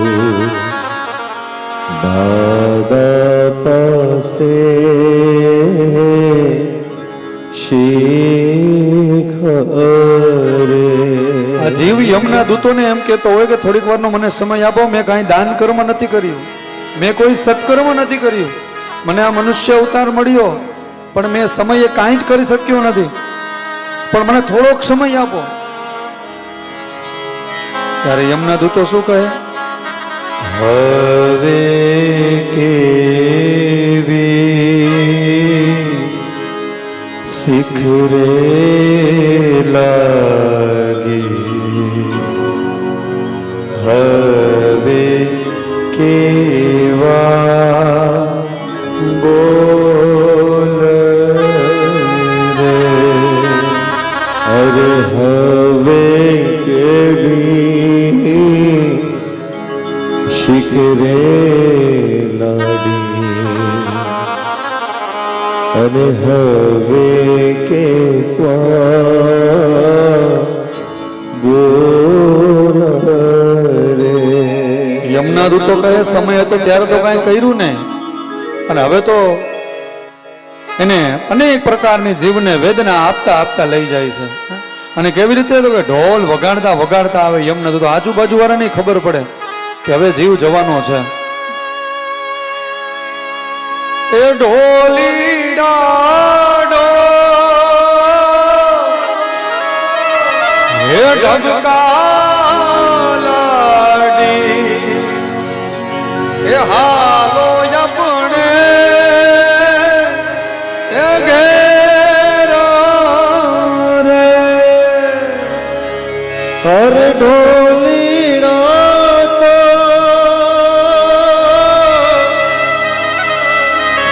દાદા પાસે શીખરે. આ જીવ યમના દૂતોને એમ કહેતો હોય કે થોડીક વારનો મને સમય આપો, મેં કાંઈ દાન કર્મ નથી કર્યું, મેં કોઈ સત્કર્મ નથી કર્યું, મને આ મનુષ્ય અવતાર મળ્યો પણ મેં સમયે કાંઈ જ કરી શક્યો નથી, પણ મને થોડોક સમય આપો. ત્યારે યમના દૂતો શું કહે, હવે કેવી શીખરે લાગી, હવે કેવા બોલ રે. અરે હવે કેવી શીખરે લાડી, અને હવે કેવા બોલ રે. યમના દૂતો કહે સમય હતો ત્યારે તો કાંઈ કર્યું નહીં, અને હવે તો એને અનેક પ્રકારની જીવને વેદના આપતા આપતા લઈ જાય છે. અને કેવી રીતે તો કે ઢોલ વગાડતા વગાડતા આવે યમના દૂતો, આજુબાજુ વાળાને ખબર પડે કે હવે જીવ જવાનો છે. એ ઢોલી ડાડો હે ઢબકાલાડી એ હાલો આપણે એ ઘેર રે હર ઢોલીડા તો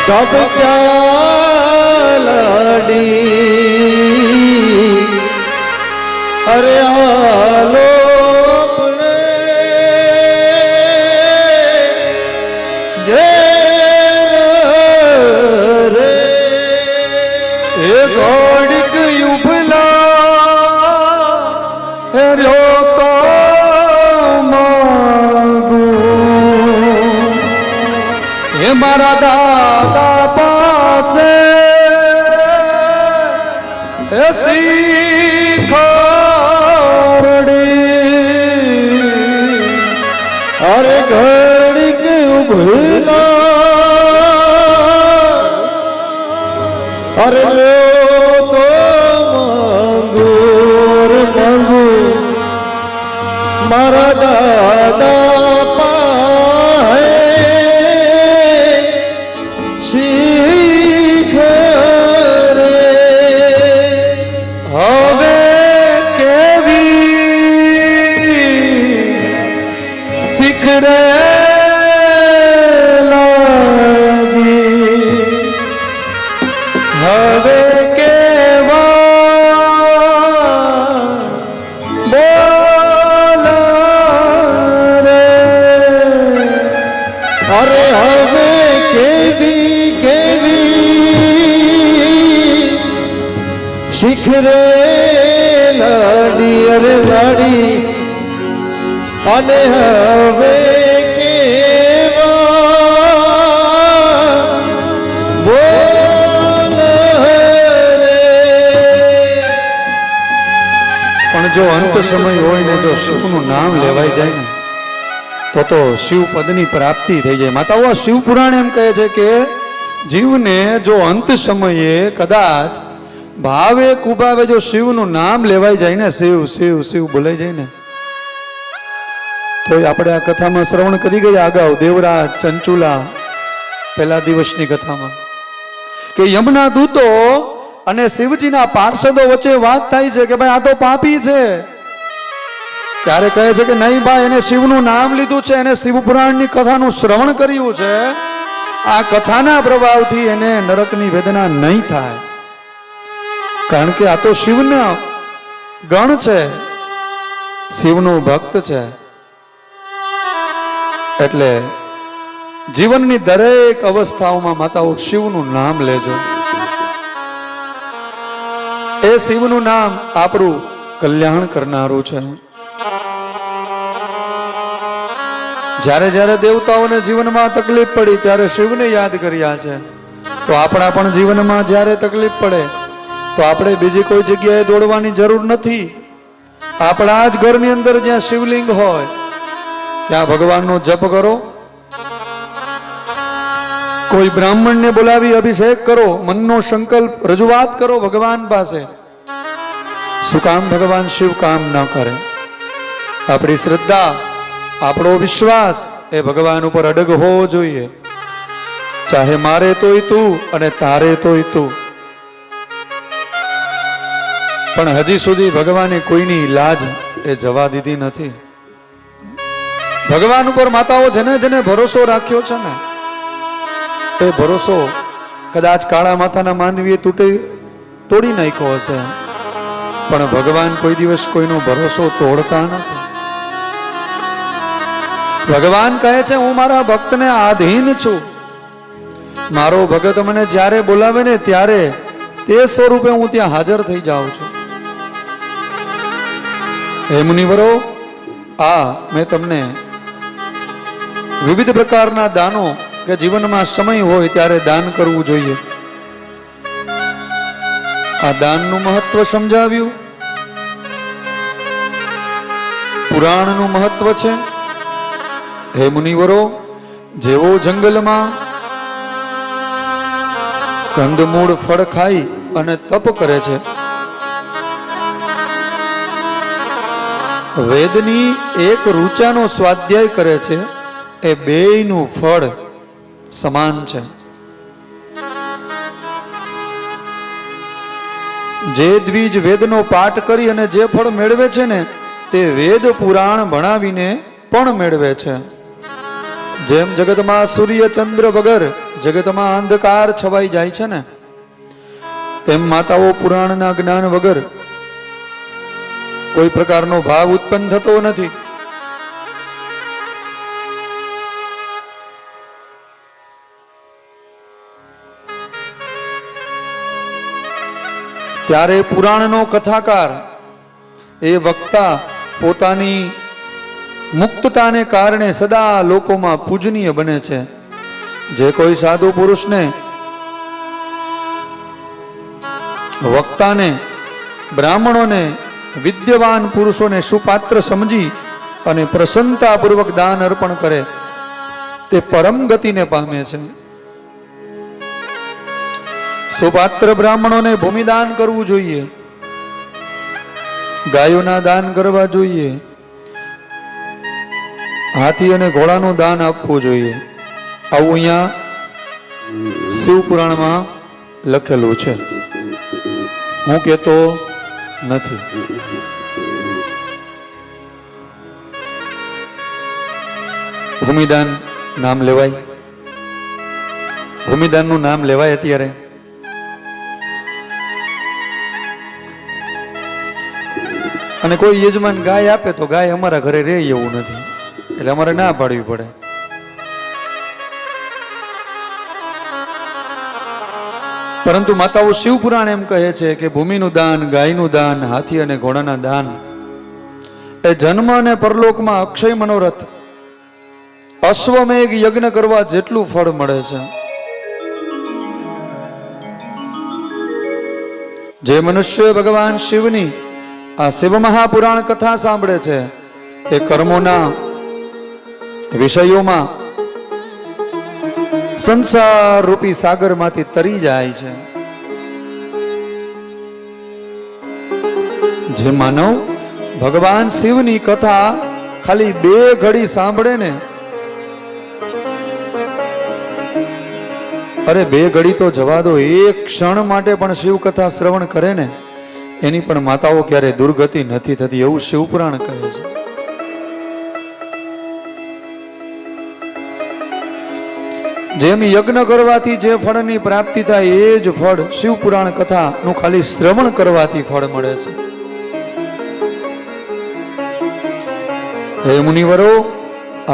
ધબકાલાડી અરે હાલો આપણે ઘેર રે એ ઘડીક યુભલા હે રહ્યો તો માગું હે મારા દાદા પાસે હે શીખડી અરે ઘડીક ઉભલા અરે લો તો માંગુ મારા દાદા પાહે શીખ રે હવે કેવી શીખ રે લાગી હવે કેવા બોલ રે અરે હવે કેવી શીખ રે લાડી અરે લાડી અને હવે કેવા બોલ રે પણ જો અંત સમય હોય ને જો શિવનું નામ લેવાઈ જાય ને તો શિવ પદની પ્રાપ્તિ થઈ જાય. માતાઓ આ શિવ પુરાણ એમ કહે છે કે જીવને જો અંત સમયે કદાચ ભાવે કુભાવે જો શિવનું નામ લેવાઈ જાય ને શિવ શિવ શિવ બોલાઈ જાય ને તો આપણે આ કથામાં શ્રવણ કરી ગયા અગાઉ દેવરાજ ચંચુલા પહેલા દિવસની કથામાં કે યમના દૂતો અને શિવજીના પાર્ષદો વચ્ચે વાત થાય છે કે ભાઈ આ તો પાપી છે. ત્યારે કહે છે કે નહીં ભાઈ એને શિવનું નામ લીધું છે, એને શિવ પુરાણની કથાનું શ્રવણ કર્યું છે, આ કથાના પ્રભાવથી એને નરકની વેદના નહીં થાય, કારણ કે આ તો શિવના ગણ છે, શિવનો ભક્ત છે. એટલે જીવનની દરેક અવસ્થાઓમાં માતાઓ શિવનું નામ લેજો. એ શિવનું નામ આપણું કલ્યાણ કરનારું છે. જ્યારે જ્યારે દેવતાઓને જીવનમાં તકલીફ પડી ત્યારે શિવને યાદ કર્યા છે. તો આપણા પણ જીવનમાં જ્યારે તકલીફ પડે તો આપણે બીજી કોઈ જગ્યાએ દોડવાની જરૂર નથી. આપણા જ ઘરની અંદર જ્યાં શિવલિંગ હોય ત્યાં ભગવાનનો જપ કરો, કોઈ બ્રાહ્મણને બોલાવી અભિષેક કરો, મનનો સંકલ્પ રજૂઆત કરો ભગવાન પાસે. શું કામ ભગવાન શિવ કામ ન કરે? આપણી શ્રદ્ધા, આપણો વિશ્વાસ એ ભગવાન ઉપર અડગ હોવો જોઈએ. ચાહે મારે તોય તું અને તારે તોય તું. પણ હજી સુધી ભગવાને કોઈની લાજ એ જવા દીધી નથી. ભગવાન ઉપર માતાઓ જેને જેને ભરોસો રાખ્યો છે ને એ ભરોસો કદાચ કાળા માથાના માનવીએ તોડી નાખ્યો હશે, પણ ભગવાન કોઈ દિવસ કોઈનો ભરોસો તોડતા નથી. ભગવાન કહે છે હું મારા ભક્તને આધીન છું. મારો ભગત મને જ્યારે બોલાવે ને ત્યારે તે સ્વરૂપે હું ત્યાં હાજર થઈ જાઉં છું. હે મુનિવરો, આ મેં તમને વિવિધ પ્રકારના દાનો કે જીવનમાં સમય હોય ત્યારે દાન કરવું જોઈએ આ દાનનું મહત્વ સમજાવ્યું. પુરાણનું મહત્વ છે. હે મુનિવરો, જેવો જંગલમાં કંદમૂળ ફળ ખાઈ અને તપ કરે છે. વેદની એક રૂચાનો સ્વાધ્યાય કરે છે, એ બેયનું ફળ સમાન છે. જે દ્વિજ વેદનો પાઠ કરી અને જે ફળ મેળવે છે ને તે વેદ પુરાણ ભણાવીને પણ મેળવે છે. જેમ જગતમાં સૂર્ય ચંદ્ર વગર જગતમાં અંધકાર છવાઈ જાય છે ને, તેમ માતાઓ પુરાણના જ્ઞાન વગર કોઈ પ્રકારનો ભાવ ઉત્પન્ન થતો નથી. ત્યારે પુરાણનો કથાકાર એ વક્તા પોતાની મુક્તતાને કારણે સદા લોકોમાં પૂજનીય બને છે. જે કોઈ સાધુ પુરુષને, વક્તાને, બ્રાહ્મણોને, વિદ્યવાન પુરુષોને સુપાત્ર સમજી અને પ્રસન્નતાપૂર્વક દાન અર્પણ કરે તે પરમ ગતિને પામે છે. સુપાત્ર બ્રાહ્મણોને ભૂમિદાન કરવું જોઈએ, ગાયોના દાન કરવા જોઈએ, હાથી અને ઘોડાનું દાન આપવું જોઈએ. આવું અહીંયા શિવ પુરાણમાં લખેલું છે, હું કહેતો નથી. ભૂમિદાન નામ લેવાય, ભૂમિદાનનું નામ લેવાય અત્યારે. અને કોઈ યજમાન ગાય આપે તો ગાય અમારા ઘરે રહે એવું નથી, એટલે અમારે ના પાડવી પડે. પરંતુ માતાઓ શિવપુરાણ એમ કહે છે કે ભૂમિનું દાન, ગાયનું દાન, હાથી અને ઘોડાના દાન એ જન્મ અને પરલોકમાં અક્ષય મનોરથ અશ્વમેઘ યજ્ઞ કરવા જેટલું ફળ મળે છે. જે મનુષ્ય ભગવાન શિવની આ શિવ મહાપુરાણ કથા સાંભળે છે તે કર્મોના વિષયોમાં સંસાર રૂપી સાગરમાંથી તરી જાય છે. જે માનવ ભગવાન શિવની કથા ખાલી 2 ઘડી સાંભળે ને, અરે 2 ઘડી તો જવા દો, 1 ક્ષણ માટે પણ શિવ કથા શ્રવણ કરે ને એની પણ માતાઓ ક્યારે દુર્ગતિ નથી થતી, એવું શિવપુરાણ કહે છે. જેમ યજ્ઞ કરવાથી જે ફળની પ્રાપ્તિ થાય એ જ ફળ શિવપુરાણ કથાનું ખાલી શ્રવણ કરવાથી ફળ મળે છે. હે મુનિવરો,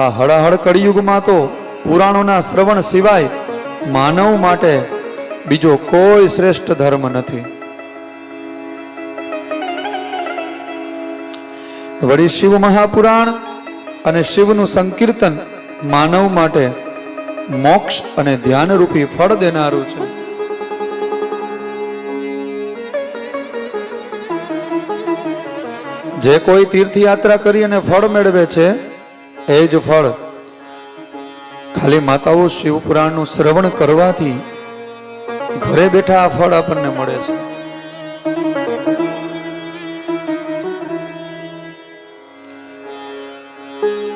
આ હળાહળ કળિયુગમાં તો પુરાણોના શ્રવણ સિવાય માનવ માટે બીજો કોઈ શ્રેષ્ઠ ધર્મ નથી. વળી શિવ મહાપુરાણ અને શિવનું સંકીર્તન માનવ માટે મોક્ષ અને ધ્યાન રૂપી ફળ દેનારું છે. જે કોઈ તીર્થયાત્રા કરી અને ફળ મેળવે છે એ જ ફળ ખાલી માતાઓ શિવપુરાણનું શ્રવણ કરવાથી ઘરે બેઠા આ ફળ આપણને મળે છે.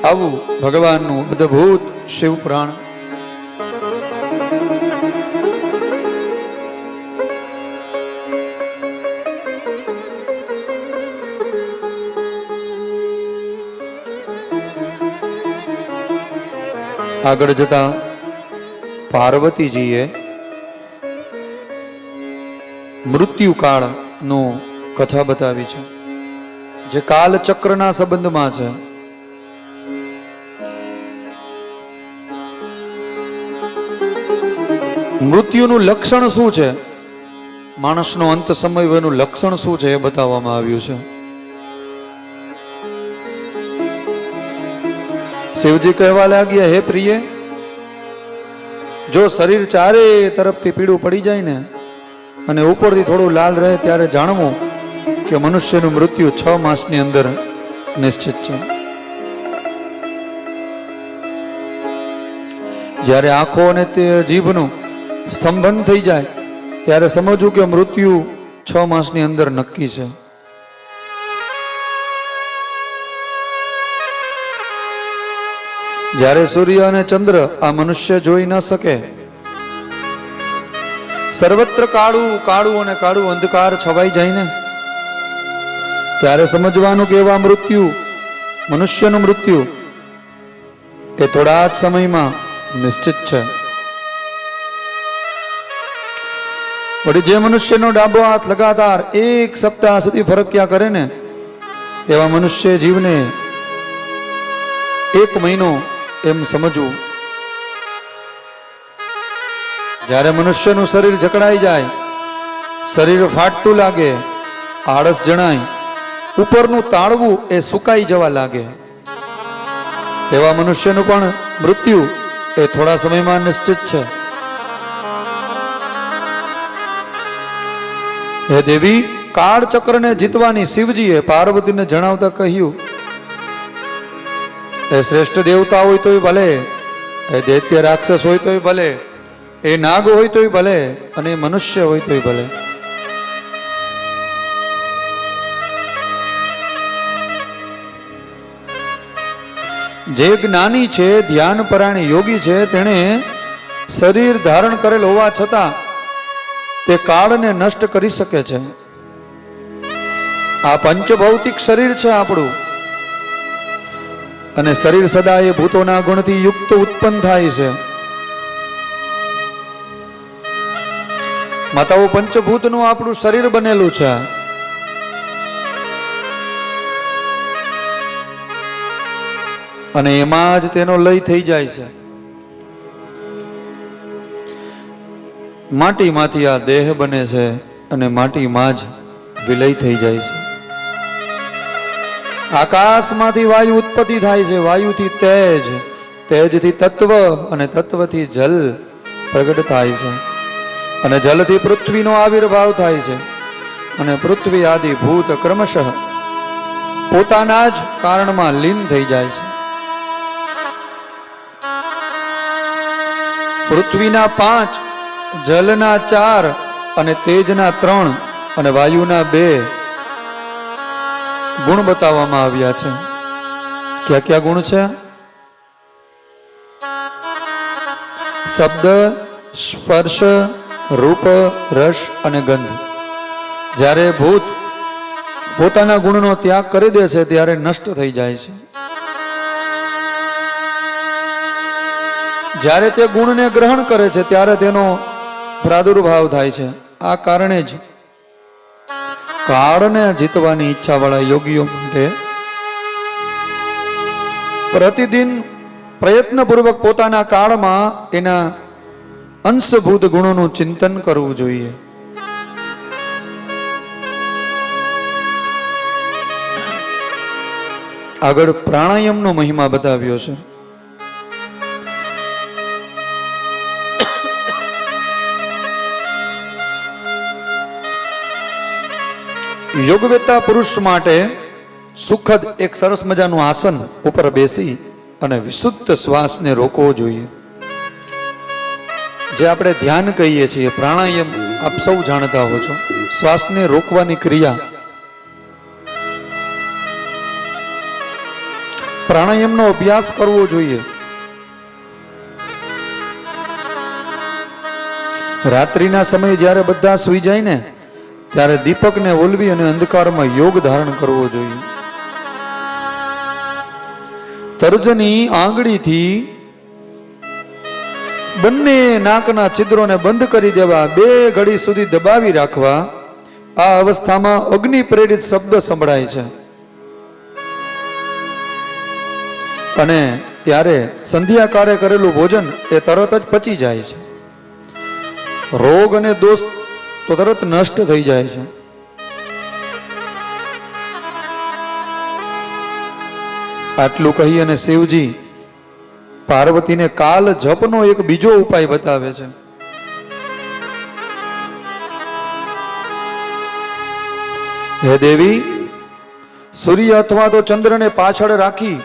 આવું ભગવાનનું અદ્ભુત શિવપુરાણ. આગળ જતા પાર્વતીજીએ મૃત્યુકાળનું કથા બતાવી છે, જે કાલચક્રના સંબંધમાં છે. મૃત્યુનું લક્ષણ શું છે, માણસનો અંત સમય એનું લક્ષણ શું છે એ બતાવવામાં આવ્યું છે. શિવજી કહેવા લાગ્યા, હે પ્રિય, જો શરીર ચારે તરફથી પીળું પડી જાય ને અને ઉપરથી થોડું લાલ રહે ત્યારે જાણવું કે મનુષ્યનું મૃત્યુ 6 માસની અંદર નિશ્ચિત છે. જ્યારે આંખો અને તે જીભનું સ્તંભન થઈ જાય ત્યારે સમજવું કે મૃત્યુ 6 માસની અંદર નક્કી છે. જ્યારે સૂર્ય અને ચંદ્ર આ મનુષ્ય જોઈ ન શકે, સર્વત્ર કાળું કાળું અને કાળું અંધકાર છવાઈ જાય ને, ત્યારે સમજવાનું કે એવા મૃત્યુ, મનુષ્યનું મૃત્યુ એ થોડા જ સમયમાં નિશ્ચિત છે. વળી જે મનુષ્યનો ડાબો હાથ લગાતાર 1 સપ્તાહ સુધી ફરક્યા કરે ને, તેવા મનુષ્ય જીવને 1 મહિનો એમ સમજવું. જ્યારે મનુષ્યનું શરીર જકડાઈ જાય, શરીર ફાટતું લાગે, આળસ જણાય, ઉપરનું તાળવું એ સુકાઈ જવા લાગે, તેવા મનુષ્યનું પણ મૃત્યુ એ થોડા સમયમાં નિશ્ચિત છે. હે દેવી, કાળ ચક્રને જીતવાની શિવજીએ પાર્વતીને જણાવતા કહ્યું, એ શ્રેષ્ઠ દેવતા હોય તોય ભલે, એ દૈત્ય રાક્ષસ હોય તોય ભલે, એ નાગ હોય તોય ભલે, અને એ મનુષ્ય હોય તોય ભલે, જે જ્ઞાની છે, ધ્યાન પરાયણ યોગી છે, તેણે શરીર ધારણ કરેલ હોવા છતાં તે કાળને નષ્ટ કરી શકે છે. આ પંચભૌતિક શરીર છે આપણું, અને શરીર સદા એ ભૂતોના ગુણથી યુક્ત ઉત્પન્ન થાય છે. માતાઓ, પંચભૂતનું આપણું શરીર બનેલું છે. અને એમાં જ તેનો લય થઈ જાય છે. માટીમાંથી આ દેહ બને છે અને માટીમાં જ વિલય થઈ જાય છે. આકાશમાંથી વાયુ ઉત્પત્તિ થાય છે, વાયુથી તેજ, તેજથી તત્વ, અને તત્વથી જલ પ્રગટ થાય છે, અને જલથી પૃથ્વીનો આવિર્ભાવ થાય છે, અને પૃથ્વી આદિ ભૂત ક્રમશઃ પોતાના જ કારણમાં લીન થઈ જાય છે. પૃથ્વીના 5, જલના 4, અને તેજના 3, અને વાયુના 2 ગુણ બતાવવામાં આવ્યા છે. ક્યાં ક્યાં ગુણ છે? શબ્દ, સ્પર્શ, રૂપ, રસ અને ગંધ. જ્યારે ભૂત પોતાના ગુણનો ત્યાગ કરી દે છે ત્યારે નષ્ટ થઈ જાય છે. જ્યારે તે ગુણને ગ્રહણ કરે છે ત્યારે તેનો પ્રાદુર્ભાવ થાય છે. આ કારણે જ કાળને જીતવાની ઈચ્છા વાળા યોગીઓ માટે પ્રતિદિન પ્રયત્નપૂર્વક પોતાના કાળમાં એના અંશભૂત ગુણોનું ચિંતન કરવું જોઈએ. આગળ પ્રાણાયામનો મહિમા બતાવ્યો છે. યોગવેતા પુરુષ માટે સુખદ એક સરસ મજાનું આસન ઉપર બેસી અને વિશુદ્ધ શ્વાસને રોકવો જોઈએ. જે આપણે ધ્યાન કહીએ છીએ, પ્રાણાયામ આપ સૌ જાણતા હો છો, શ્વાસને રોકવાની ક્રિયા. પ્રાણાયામનો અભ્યાસ કરવો જોઈએ. રાત્રિના સમયે જ્યારે બધા સૂઈ જાય ને, ત્યારે દીપકને ઓલવી અને અંધકારમાં યોગ ધારણ કરવો જોઈએ. તર્જની આંગળીથી બંને નાકના છિદ્રોને બંધ કરી દેવા, 2 ઘડી સુધી દબાવી રાખવા. આ અવસ્થામાં અગ્નિ પ્રેરિત શબ્દ સંભળાય છે, અને ત્યારે સંધ્યાકાળે કરેલું ભોજન એ તરત જ પચી જાય છે. રોગ અને દોષ તો તરત નષ્ટ થઈ જાય છે. આટલું કહી અને શિવજી પાર્વતીને કાલ જપનો એક બીજો ઉપાય બતાવે છે. હે દેવી, સૂર્ય અથવા તો ચંદ્રને પાછળ રાખી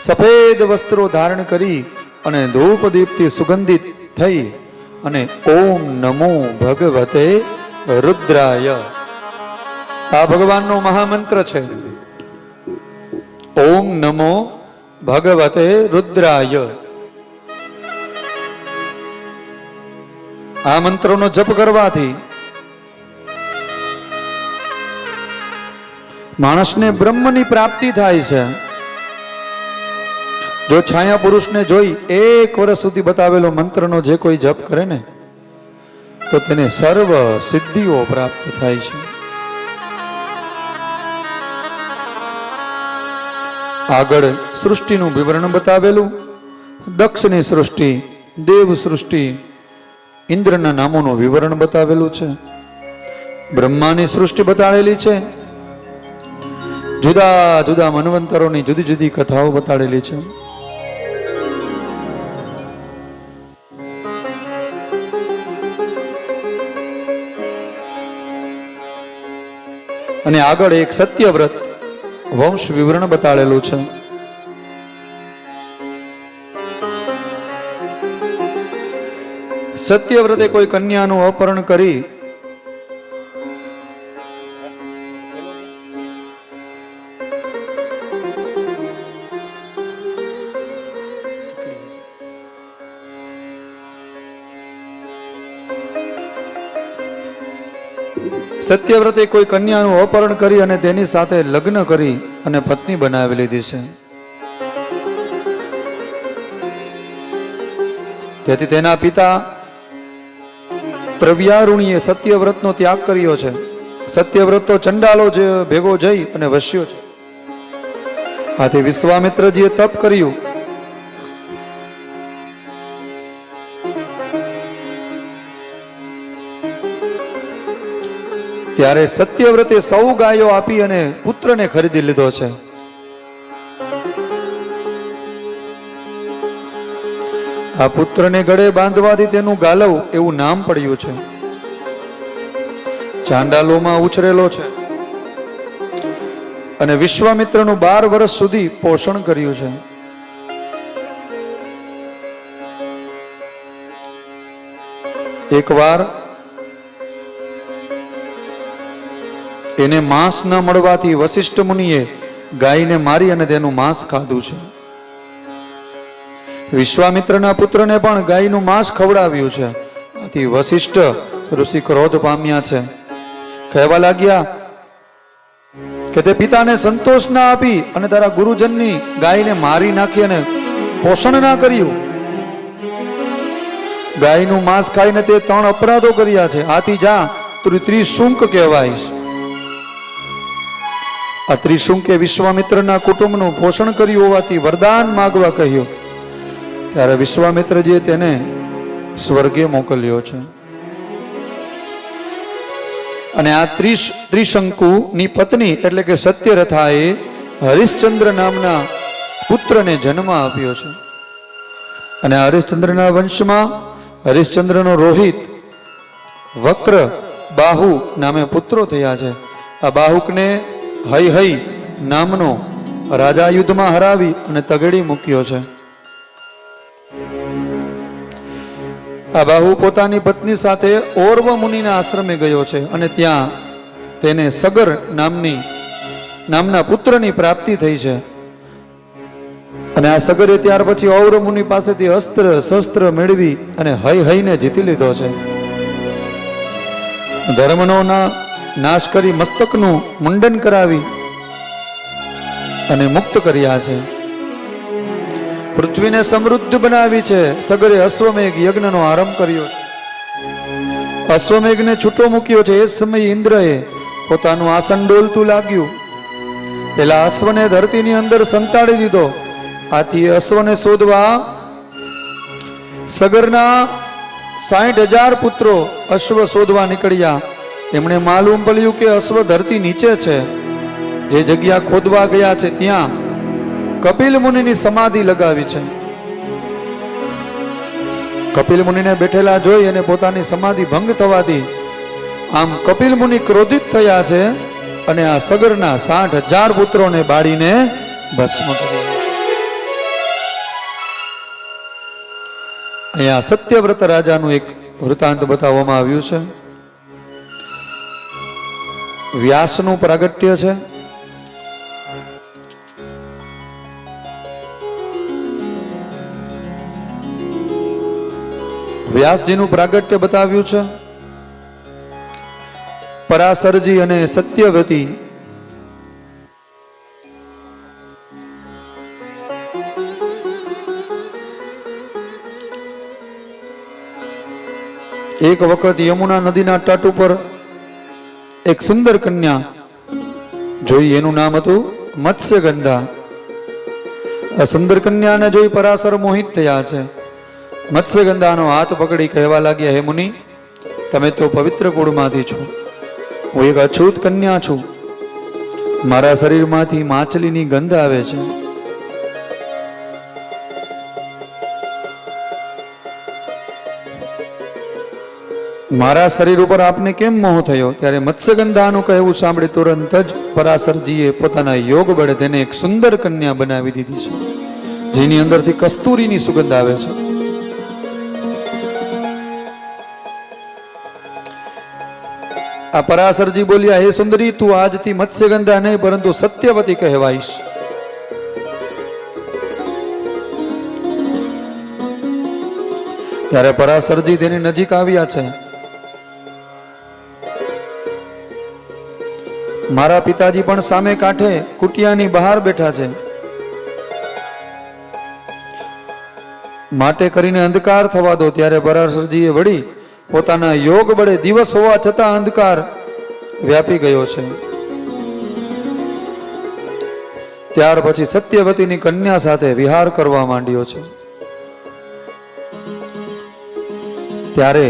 સફેદ વસ્ત્રો ધારણ કરી અને ધૂપ દીપથી સુગંધિત થઈ અને ઓમ નમો ભગવતે રુદ્રાય. આ ભગવાનનો મહામંત્ર છે. ઓમ નમો ભગવતે રુદ્રાય. આ મંત્રનો જપ કરવાથી માણસને બ્રહ્મની પ્રાપ્તિ થાય છે. જો છાયા પુરુષને જોઈ 1 વર્ષ સુધી બતાવેલો મંત્રનો જે કોઈ જપ કરે ને તો તેને સર્વ સિદ્ધિઓ પ્રાપ્ત થાય છે. આગળ સૃષ્ટિનું વિવરણ બતાવેલું. દક્ષની સૃષ્ટિ, દેવ સૃષ્ટિ, ઇન્દ્રના નામોનું વિવરણ બતાવેલું છે. બ્રહ્માની સૃષ્ટિ બતાડેલી છે. જુદા જુદા મન્વંતરોની જુદી જુદી કથાઓ બતાડેલી છે. અને આગળ એક સત્યવ્રત વંશ વિવરણ બતાડેલું છે. સત્યવ્રતે કોઈ કન્યાનું અપહરણ કરી સત્યવ્રતે કોઈ કન્યાનું અપહરણ કરી અને તેની સાથે લગ્ન કરી અને પત્ની બનાવી લીધી છે. તેથી તેના પિતા ત્રવ્યારુણીએ સત્યવ્રતનો ત્યાગ કર્યો છે. સત્યવ્રત તો ચંડાલો જે ભેગો જઈ અને વસ્યો છે. આથી વિશ્વામિત્રજીએ તપ કર્યું. ત્યારે સત્યવ્રતે સૌ ગાયો આપી અને પુત્રને ખરીદી લીધો છે. આ પુત્રને ગળે બાંધવાથી તેનું ગાલવ એવું નામ પડ્યું છે. ચાંડાલોમાં ઉછરેલો છે અને વિશ્વામિત્રનું 12 વર્ષ સુધી પોષણ કર્યું છે. એકવાર એને માંસ ન મળવાથી વશિષ્ઠ મુનિએ ગાયને મારી અને તેનું માંસ ખાધું છે. વિશ્વામિત્રના પુત્રને પણ ગાયનું માંસ ખવડાવ્યું છે. આથી વશિષ્ઠ ઋષિ ક્રોધ પામ્યા છે. કહેવા લાગ્યા કે તે પિતાને સંતોષ ના આપી અને તારા ગુરુજનની ગાયને મારી નાખી અને પોષણ ના કર્યું. ગાયનું માંસ ખાઈને તે 3 અપરાધો કર્યા છે. આથી જા ત્રિશુંક કહેવાય. આ ત્રિશુંકે વિશ્વામિત્રના કુટુંબનું પોષણ કર્યું હોવાથી વરદાન માગવા કહ્યું. ત્યારે વિશ્વામિત્રજીએ તેને સ્વર્ગે મોકલ્યો છે. અને આ ત્રિશંકુની પત્ની એટલે કે સત્યરથાએ હરિશ્ચંદ્ર નામના પુત્રને જન્મ આપ્યો છે. અને હરિશ્ચંદ્રના વંશમાં હરિશ્ચંદ્રનો રોહિત, વક્ર, બાહુ નામે પુત્રો થયા છે. આ બાહુકને હૈ નામનો રાજા યુદ્ધમાં હરાવી અને તગડી મૂક્યો છે. આ બાહુ પોતાની પત્ની સાથે ઓર્વ મુનિના આશ્રમે ગયો છે અને ત્યાં તેને સગર નામના પુત્રની પ્રાપ્તિ થઈ છે. અને આ સગરે ત્યાર પછી ઔર મુનિ પાસેથી અસ્ત્ર શસ્ત્ર મેળવી અને હૈને જીતી લીધો છે. ધર્મનો નાશ કરી મસ્તકનું મુંડન કરાવી અને મુક્ત કર્યા છે. પૃથ્વીને સમૃદ્ધ બનાવી છે. સગરે અશ્વમેઘ યજ્ઞનો આરંભ કર્યો છે. અશ્વમેઘને છૂટો મૂક્યો છે. એ સમયે ઇન્દ્રએ પોતાનું આસન ડોલતું લાગ્યું. પેલા અશ્વને ધરતીની અંદર સંતાડી દીધો. આથી અશ્વને શોધવા સગરના 60,000 પુત્રો અશ્વ શોધવા નીકળ્યા. એમણે માલુમ પડ્યું કે અશ્વ ધરતી નીચે છે. જે જગ્યા ખોદવા ગયા છે ત્યાં કપિલ મુનિની સમાધિ લગાવી છે. કપિલ મુનિને બેઠેલા જોઈ અને પોતાની સમાધિ ભંગ થવાથી આમ કપિલ મુનિ ક્રોધિત થયા છે અને આ સગરના 60,000 પુત્રોને બાળીને ભસ્મ કર્યા. અહીંયા સત્યવ્રત રાજાનું એક વૃત્તાંત બતાવવામાં આવ્યું છે. વ્યાસનું પ્રાગટ્ય છે. વ્યાસજીનું પ્રાગટ્ય બતાવ્યું છે. પરાશરજી અને સત્યવતી એક વખત યમુના નદીના તટ ઉપર એક સુંદર કન્યા જોઈ. એનું નામ હતું મત્સ્યગંધા. આ સુંદર કન્યાને જોઈ પરાશર મોહિત થયા છે. મત્સ્યગંધાનો હાથ પકડી કહેવા લાગ્યા, હે મુનિ, તમે તો પવિત્ર કુળમાંથી છો. હું એક અછૂત કન્યા છું. મારા શરીરમાંથી માછલીની ગંધ આવે છે. મારા શરીર ઉપર આપને કેમ મોહ થયો? ત્યારે મત્સ્યગંધાનું કહેવું સાંભળી તુરંત જ પરાશરજીએ પોતાના યોગ બળે તેને એક સુંદર કન્યા બનાવી દીધી છે, જેની અંદરથી કસ્તુરીની સુગંધ આવે છે. આ પરાશરજી બોલ્યા, હે સુંદરી, તું આજથી મત્સ્યગંધા નહીં પરંતુ સત્યવતી કહેવાઈશ. ત્યારે પરાશરજી તેની નજીક આવ્યા છે. મારા પિતાજી પણ સામે કાંઠે કુટિયાની બહાર બેઠા છે, માટે કરીને અંધકાર થવા દો. ત્યારે પરાશરજીએ વળી પોતાના યોગ બળે દિવસ હોવા છતાં અંધકાર વ્યાપી ગયો છે. ત્યાર પછી સત્યવતીની કન્યા સાથે વિહાર કરવા માંડ્યો છે. ત્યારે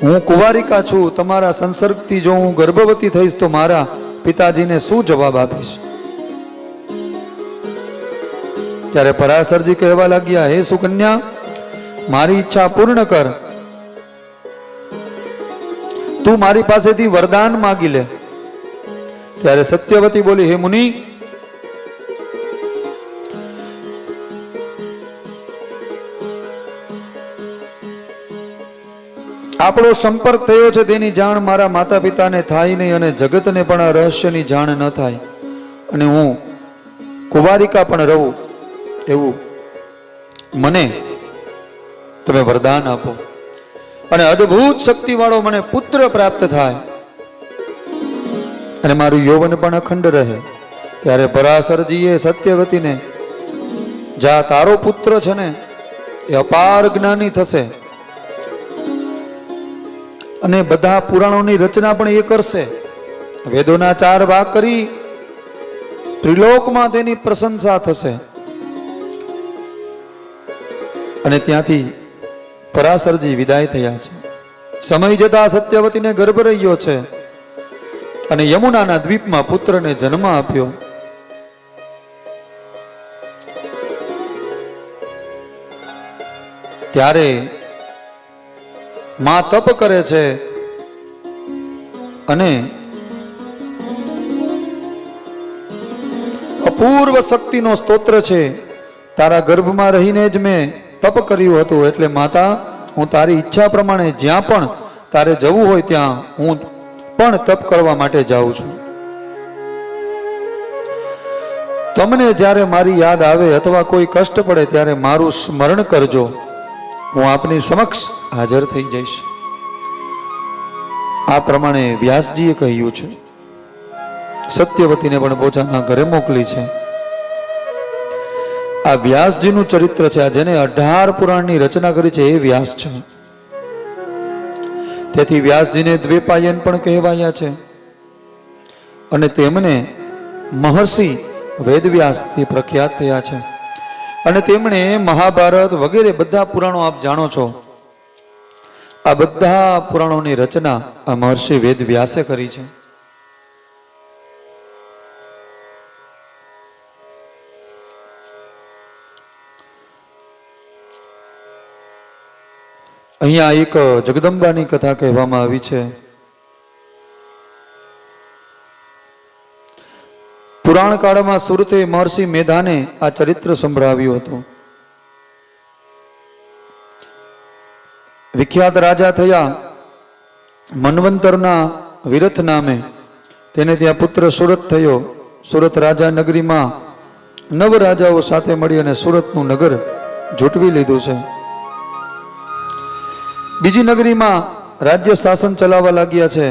હું કુંવારિકા છું. તમારા સંસર્ગથી જો હું ગર્ભવતી થઈશ તો મારા પિતાજીને શું જવાબ આપીશ? ત્યારે પરાશરજી કહેવા લાગ્યા, હે સુકન્યા, મારી ઈચ્છા પૂર્ણ કર. તું મારી પાસેથી વરદાન માગી લે. ત્યારે સત્યવતી બોલી, હે મુનિ, આપણો સંપર્ક થયો છે તેની જાણ મારા માતા પિતાને થાય નહીં અને જગતને પણ આ રહસ્યની જાણ ન થાય, અને હું કુંવારિકા પણ રહું, એવું મને તમે વરદાન આપો અને અદ્ભુત શક્તિ વાળો મને પુત્ર પ્રાપ્ત થાય અને મારું યૌવન પણ અખંડ રહે. ત્યારે પરાશરજીએ સત્યવતીને, જા, તારો પુત્ર છે ને એ અપાર જ્ઞાની થશે અને બધા પુરાણોની રચના પણ એ કરશે. વેદોના 4 ભાગ કરી ત્રિલોકમાં તેની પ્રશંસા થશે. અને ત્યાંથી પરાશરજી વિદાય થયા છે. સમય જતા સત્યવતીને ગર્ભ રહ્યો છે અને યમુનાના દ્વીપમાં પુત્રને જન્મ આપ્યો. ત્યારે માં તપ કરે છે અને અપૂર્વ શક્તિનો સ્તોત્ર છે. તારા ગર્ભમાં રહીને જ મેં તપ કર્યું હતું, એટલે માતા, હું તારી ઈચ્છા પ્રમાણે જ્યાં પણ તારે જવું હોય ત્યાં હું પણ તપ કરવા માટે જાઉં છું. તમને જ્યારે મારી યાદ આવે અથવા કોઈ કષ્ટ પડે ત્યારે મારું સ્મરણ કરજો, હું આપની સમક્ષ હાજર થઈ જઈશ. આ પ્રમાણે વ્યાસજીએ કહ્યું છે. સત્યવતીને પણ પોતાના ઘરે મોકલી છે. આ વ્યાસજીનું ચરિત્ર છે. આ જેને 18 પુરાણની રચના કરી છે એ વ્યાસ છે. તેથી વ્યાસજીને દ્વૈપાયન પણ કહેવાયા છે અને તેમને મહર્ષિ વેદવ્યાસથી પ્રખ્યાત થયા છે. અને તેમણે મહાભારત વગેરે બધા પુરાણો આપ જાણો છો. આ બધા પુરાણોની રચના આ મહર્ષિ વેદવ્યાસે કરી છે. અહીંયા એક જગદંબાની કથા કહેવામાં આવી છે. પુરાણ કાળમાં સુરતે મહર્ષિ મેધાને આ ચરિત્ર સંભળાવ્યું હતું. વિખ્યાત રાજા થયા મન્વંતરના વિરથ નામે. તેને ત્યાં પુત્ર સુરત થયો. સુરત રાજા નગરીમાં 9 રાજાઓ સાથે મળી અને સુરતનું નગર ઝૂંટવી લીધું છે. બીજી નગરીમાં રાજ્ય શાસન ચલાવવા લાગ્યા છે.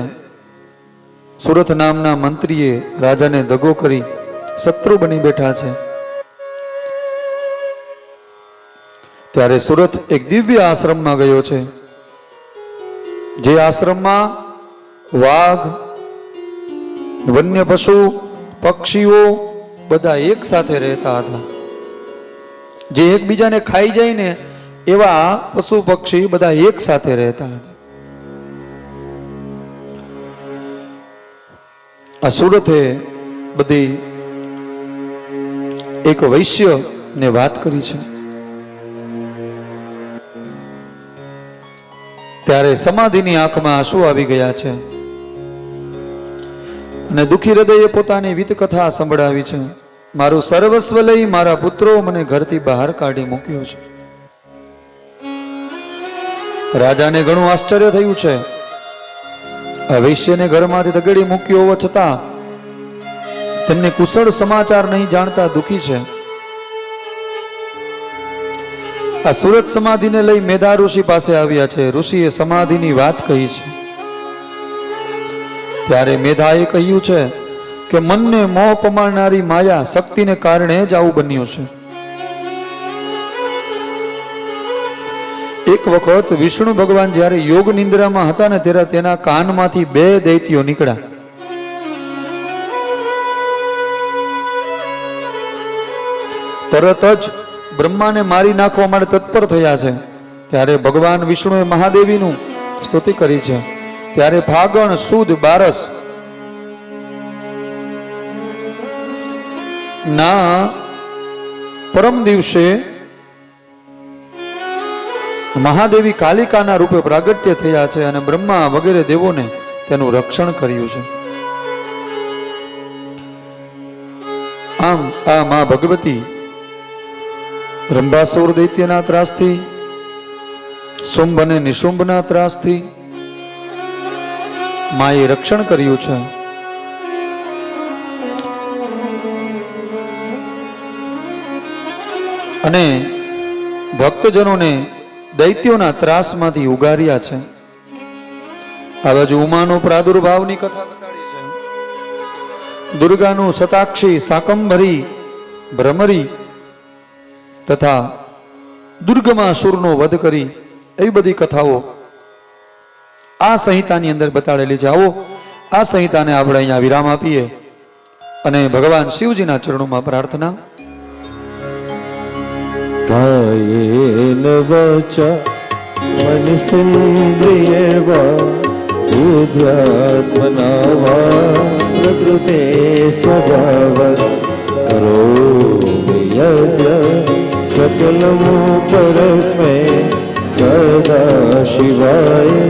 સુરત નામના મંત્રીએ રાજાને દગો કરી શત્રુ બની બેઠા છે. ત્યારે સુરત એક દિવ્ય આશ્રમમાં ગયો છે. જે આશ્રમમાં વાઘ, વન્ય પશુ, પક્ષીઓ બધા એક સાથે રહેતા હતા. જે એકબીજાને ખાઈ જાય ને એવા પશુ પક્ષી બધા એક સાથે રહેતા હતા. આ સુરતે બધી એક વૈશ્ય ને વાત કરી છે. ત્યારે સમાધિની આંખમાં આંસુ આવી ગયા છે અને દુઃખી હૃદયે પોતાની વિત કથા સંભળાવી છે. મારું સર્વસ્વ લઈ મારા પુત્રો મને ઘરથી બહાર કાઢી મૂક્યો છે. રાજાને ઘણું આશ્ચર્ય થયું છે. આ વૈશ્યને ઘરમાંથી ધકેડી મૂક્યો હોવા છતાં તેમને કુશળ સમાચાર નહીં જાણતા દુઃખી છે. આ સુરત સમાધિને લઈ મેધા ઋષિ પાસે આવ્યા છે. ઋષિએ સમાધિની વાત કહી છે. ત્યારે મેધાએ કહ્યું છે કે મનને મોહ પમાડનારી માયા શક્તિને કારણે જ આવું બન્યું છે. એક વખત વિષ્ણુ ભગવાન જ્યારે યોગ નિંદ્રામાં હતા ને ત્યારે તેના કાનમાંથી 2 દૈત્યો નીકળ્યા. તરત જ બ્રહ્માને મારી નાખવા માટે તત્પર થયા છે. ત્યારે ભગવાન વિષ્ણુએ મહાદેવીનું સ્તુતિ કરી છે. ત્યારે ફાગણ સુદ 12 ના પરમ દિવસે મહાદેવી કાલિકાના રૂપે પ્રાગટ્ય થયા છે અને બ્રહ્મા વગેરે દેવોને તેનું રક્ષણ કર્યું છે. આમ આ મા ભગવતી રંભાસુર દૈત્યના ત્રાસથી, શુંભ અને નિશુંભના ત્રાસથી માએ રક્ષણ કર્યું છે. અને ભક્તજનોને દૈત્યોના ત્રાસમાંથી ઉગાર્યા છે. આ બાજુ ઉમાનો પ્રાદુર્ભાવની કથા બતાડી છે. દુર્ગાનું શતાક્ષી, શાકંભરી, ભ્રમરી તથા દુર્ગમાસુરનો વધ કરી એવી બધી કથાઓ આ સંહિતાની અંદર બતાડેલી છે. આવો આ સંહિતાને આપણે અહીંયા વિરામ આપીએ અને ભગવાન શિવજીના ચરણોમાં પ્રાર્થના. કાયેન વાચા મનસેન્દ્રિયર્વા બુદ્ધ્યાત્મના વા પ્રકૃતે સ્વભાવત કરોમિ યદ્ સકલં પરસ્મૈ સદા શિવાય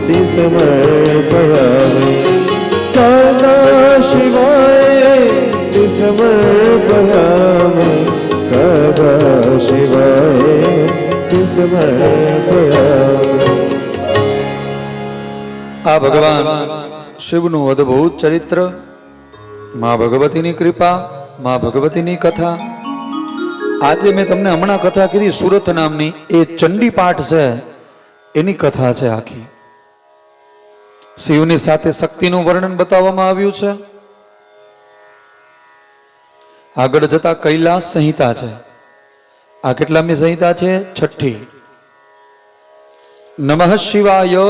તે સમર્પયામિ. સદા શિવાય તે સમર્પયામિ. સદા શિવાય તે સમર્પયામિ. આ ભગવાન શિવનું અદ્ભુત ચરિત્ર, મા ભગવતીની કૃપા, મા ભગવતીની કથા. આજે મેં તમને હમણાં કથા કીધી સુરત નામની, એ ચંડી પાઠ છે એની કથા છે આખી. શિવની સાથે શક્તિનું વર્ણન બતાવવામાં આવ્યું છે. આગળ જતા કૈલાસ સંહિતા છે. આ કેટલામી સંહિતા છે? 6ઠ્ઠી. નમઃ શિવાય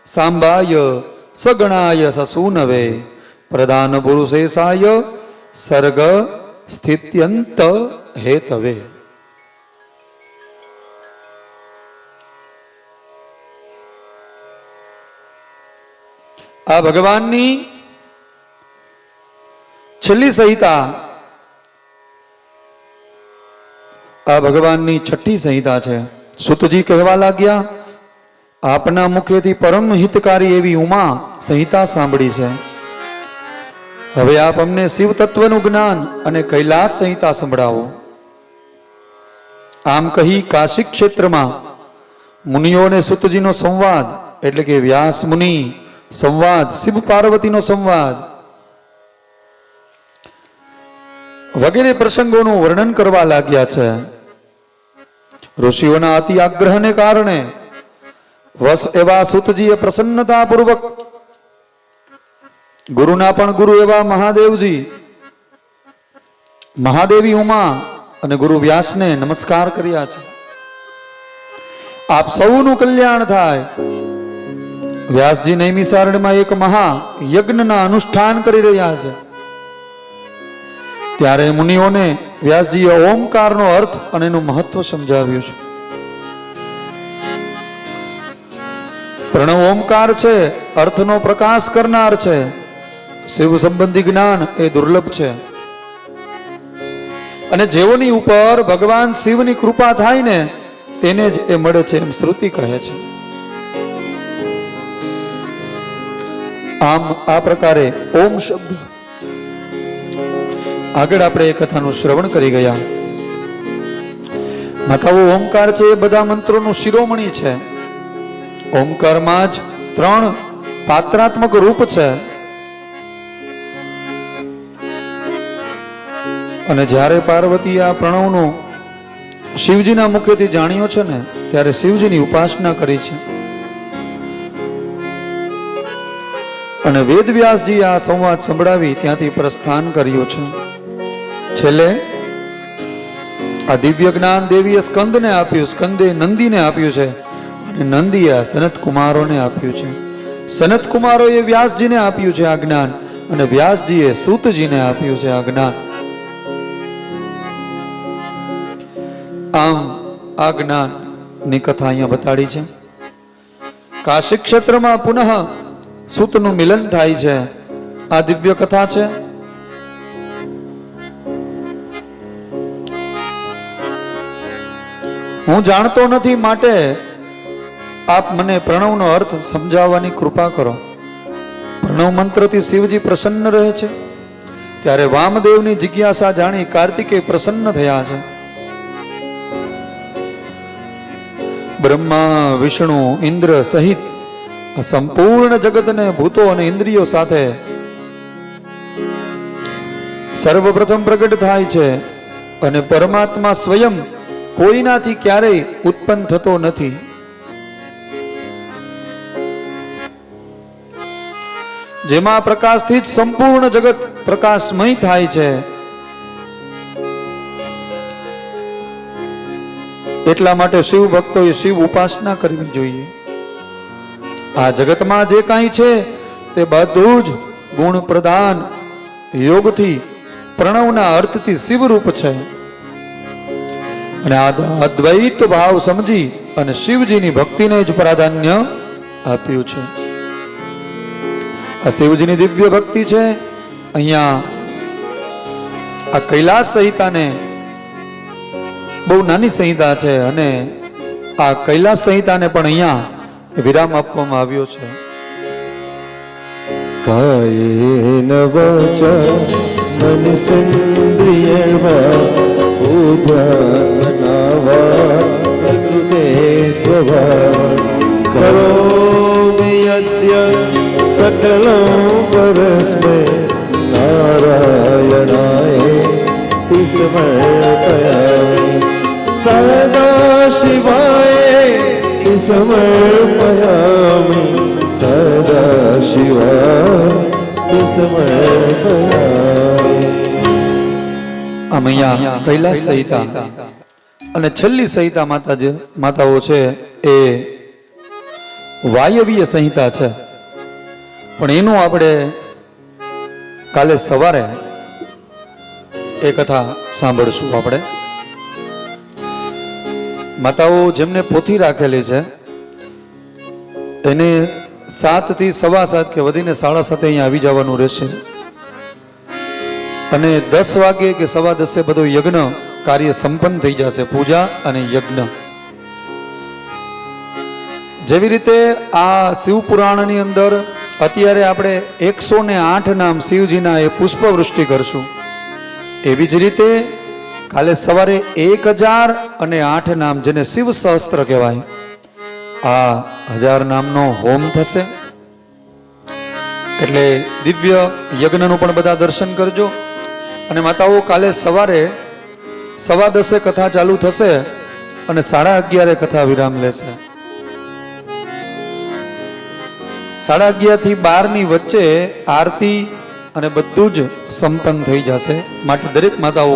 સાંબાય સગણાય સસૂનવે પ્રધાન પુરુષેશાય સર્ગ સ્થિત્યંત હેતવે. આ ભગવાનની છેલ્લી સંહિતા, આ ભગવાનની 6ઠ્ઠી સંહિતા છે. સુતજી કહેવા લાગ્યા, આપના મુખેથી પરમ હિતકારી એવી ઉમા સંહિતા સાંભળી છે. હવે આપ અમને શિવ તત્વનું જ્ઞાન અને કૈલાસ સંહિતા સંભળાવો. આમ કહી કાશી ક્ષેત્રમાં મુનિઓ અને સુતજીનો સંવાદ એટલે કે વ્યાસ મુનિ સંવાદ, શિવ પાર્વતીનો સંવાદ વગેરે પ્રસંગોનું વર્ણન કરવા લાગ્યા છે. ઋષિઓના અતિ આગ્રહને કારણે વસ એવા સુતજીએ પ્રસન્નતાપૂર્વક ગુરુના પણ ગુરુ એવા મહાદેવજી, મહાદેવી ઉમા અને ગુરુ વ્યાસને નમસ્કાર કર્યા છે. આપ સૌનું કલ્યાણ થાય. વ્યાસજી નૈમિષારણ્યમાં એક મહા યજ્ઞના અનુષ્ઠાન કરી રહ્યા છે. ત્યારે મુનિઓને વ્યાસજીએ ઓમકારનો અર્થ અને એનું મહત્વ સમજાવ્યું છે. પ્રણવ ઓમકાર છે, અર્થનો પ્રકાશ કરનાર છે. શિવ સંબંધી જ્ઞાન એ દુર્લભ છે અને જેઓની ઉપર ભગવાન શિવની કૃપા થાય ને તેને જ એ મળે છે એમ શ્રુતિ કહે છે. આમ આ પ્રકારે ઓમ શબ્દ આગળ આપણે એ કથાનું શ્રવણ કરી ગયા. માતાઓ, ઓમકાર છે એ બધા મંત્રોનું શિરોમણી છે. ઓમકારમાં જ 3 પાત્રાત્મક રૂપ છે. અને જ્યારે પાર્વતી આ પ્રણવનું શિવજીના મુખેથી જાણ્યો છે ને ત્યારે શિવજીની ઉપાસના કરી છે. અને વેદવ્યાસજી આ સંવાદ સંભળાવી ત્યાંથી પ્રસ્થાન કર્યું છે. છેલ્લે આ દિવ્ય જ્ઞાન દેવીએ સ્કંદને આપ્યું, સ્કંદે નંદીને આપ્યું છે અને નંદીએ આ સનત કુમારોને આપ્યું છે. સનત કુમારોએ વ્યાસજીને આપ્યું છે આ જ્ઞાન અને વ્યાસજીએ સૂતજીને આપ્યું છે આ જ્ઞાન. આમ આ જ્ઞાનની કથા અહીંયા બતાડી છે. કાશી ક્ષેત્રમાં પુનઃ સૂતનું મિલન થાય છે. આ દિવ્ય કથા છે. હું જાણતો નથી માટે આપ મને પ્રણવનો અર્થ સમજાવવાની કૃપા કરો. પ્રણવ મંત્રથી શિવજી પ્રસન્ન રહે છે. ત્યારે વામદેવની જિજ્ઞાસા જાણી કાર્તિકેય પ્રસન્ન થયા છે. બ્રહ્મા, વિષ્ણુ, ઇન્દ્ર સહિત સંપૂર્ણ જગતને ભૂતો અને ઇન્દ્રિયો સાથે સર્વપ્રથમ પ્રગટ થાય છે અને પરમાત્મા સ્વયં કોઈનાથી ક્યારેય ઉત્પન્ન થતો નથી. જેમાં પ્રકાશથી જ સંપૂર્ણ જગત પ્રકાશમય થાય છે. એટલા માટે શિવ ભક્તોએ શિવ ઉપાસના કરવી જોઈએ. આ જગતમાં જે કાંઈ છે તે બધું જ ગુણ પ્રદાન યોગથી પ્રણવના અર્થથી શિવરૂપ છે. અને આ અદ્વૈત ભાવ સમજી અને શિવજીની ભક્તિને જ પ્રાધાન્ય આપ્યું છે. આ શિવજીની દિવ્ય ભક્તિ છે. અહીંયા આ કૈલાસ સંહિતાને બહુ નાની સંહિતા છે અને આ કૈલાસ સંહિતાને પણ અહીંયા વિરામ આપવામાં આવ્યો છે. કાયેન વચા મનસેન્દ્રિયર્વા ઉદ્યાનવા પ્રકૃતે સ્વભાવ કરોમિ યદ્ય સકલં પરસ્મૈ નારાયણાય તિ સમર્પયામિ સદા શિવાય તિ સમર્પયામિ સદા શિવાય તિ સમર્પયામિ. આમ અહીંયા કૈલાસ સંહિતા અને છેલ્લી સંહિતા માતાઓ છે એ વાયવીય સંહિતા છે. પણ એનું આપણે કાલે સવારે એ કથા સાંભળશું. આપણે માતાઓ જેમને પોથી રાખેલી છે એને 7 થી 7:15 કે વધીને 7:30 અહીંયા આવી જવાનું રહેશે અને 10 વાગે કે 10:15 બધું યજ્ઞ કાર્ય સંપન્ન થઈ જશે, પૂજા અને યજ્ઞ. જેવી રીતે આ શિવ પુરાણની અંદર અત્યારે આપણે 108 નામ શિવજીના એ પુષ્પવૃષ્ટિ કરશું, એવી જ રીતે કાલે સવારે 1008 નામ જેને શિવ સહસ્ત્ર કહેવાય આ 1000 નામનો હોમ થશે. એટલે દિવ્ય યજ્ઞનું પણ બધા દર્શન કરજો. અને માતાઓ કાલે સવારે 10:15 કથા ચાલુ થશે અને 11:30 કથા વિરામ લેશે. 11:30 થી 12 ની વચ્ચે આરતી અને બધું જ સંપન્ન થઈ જશે. માટે દરેક માતાઓ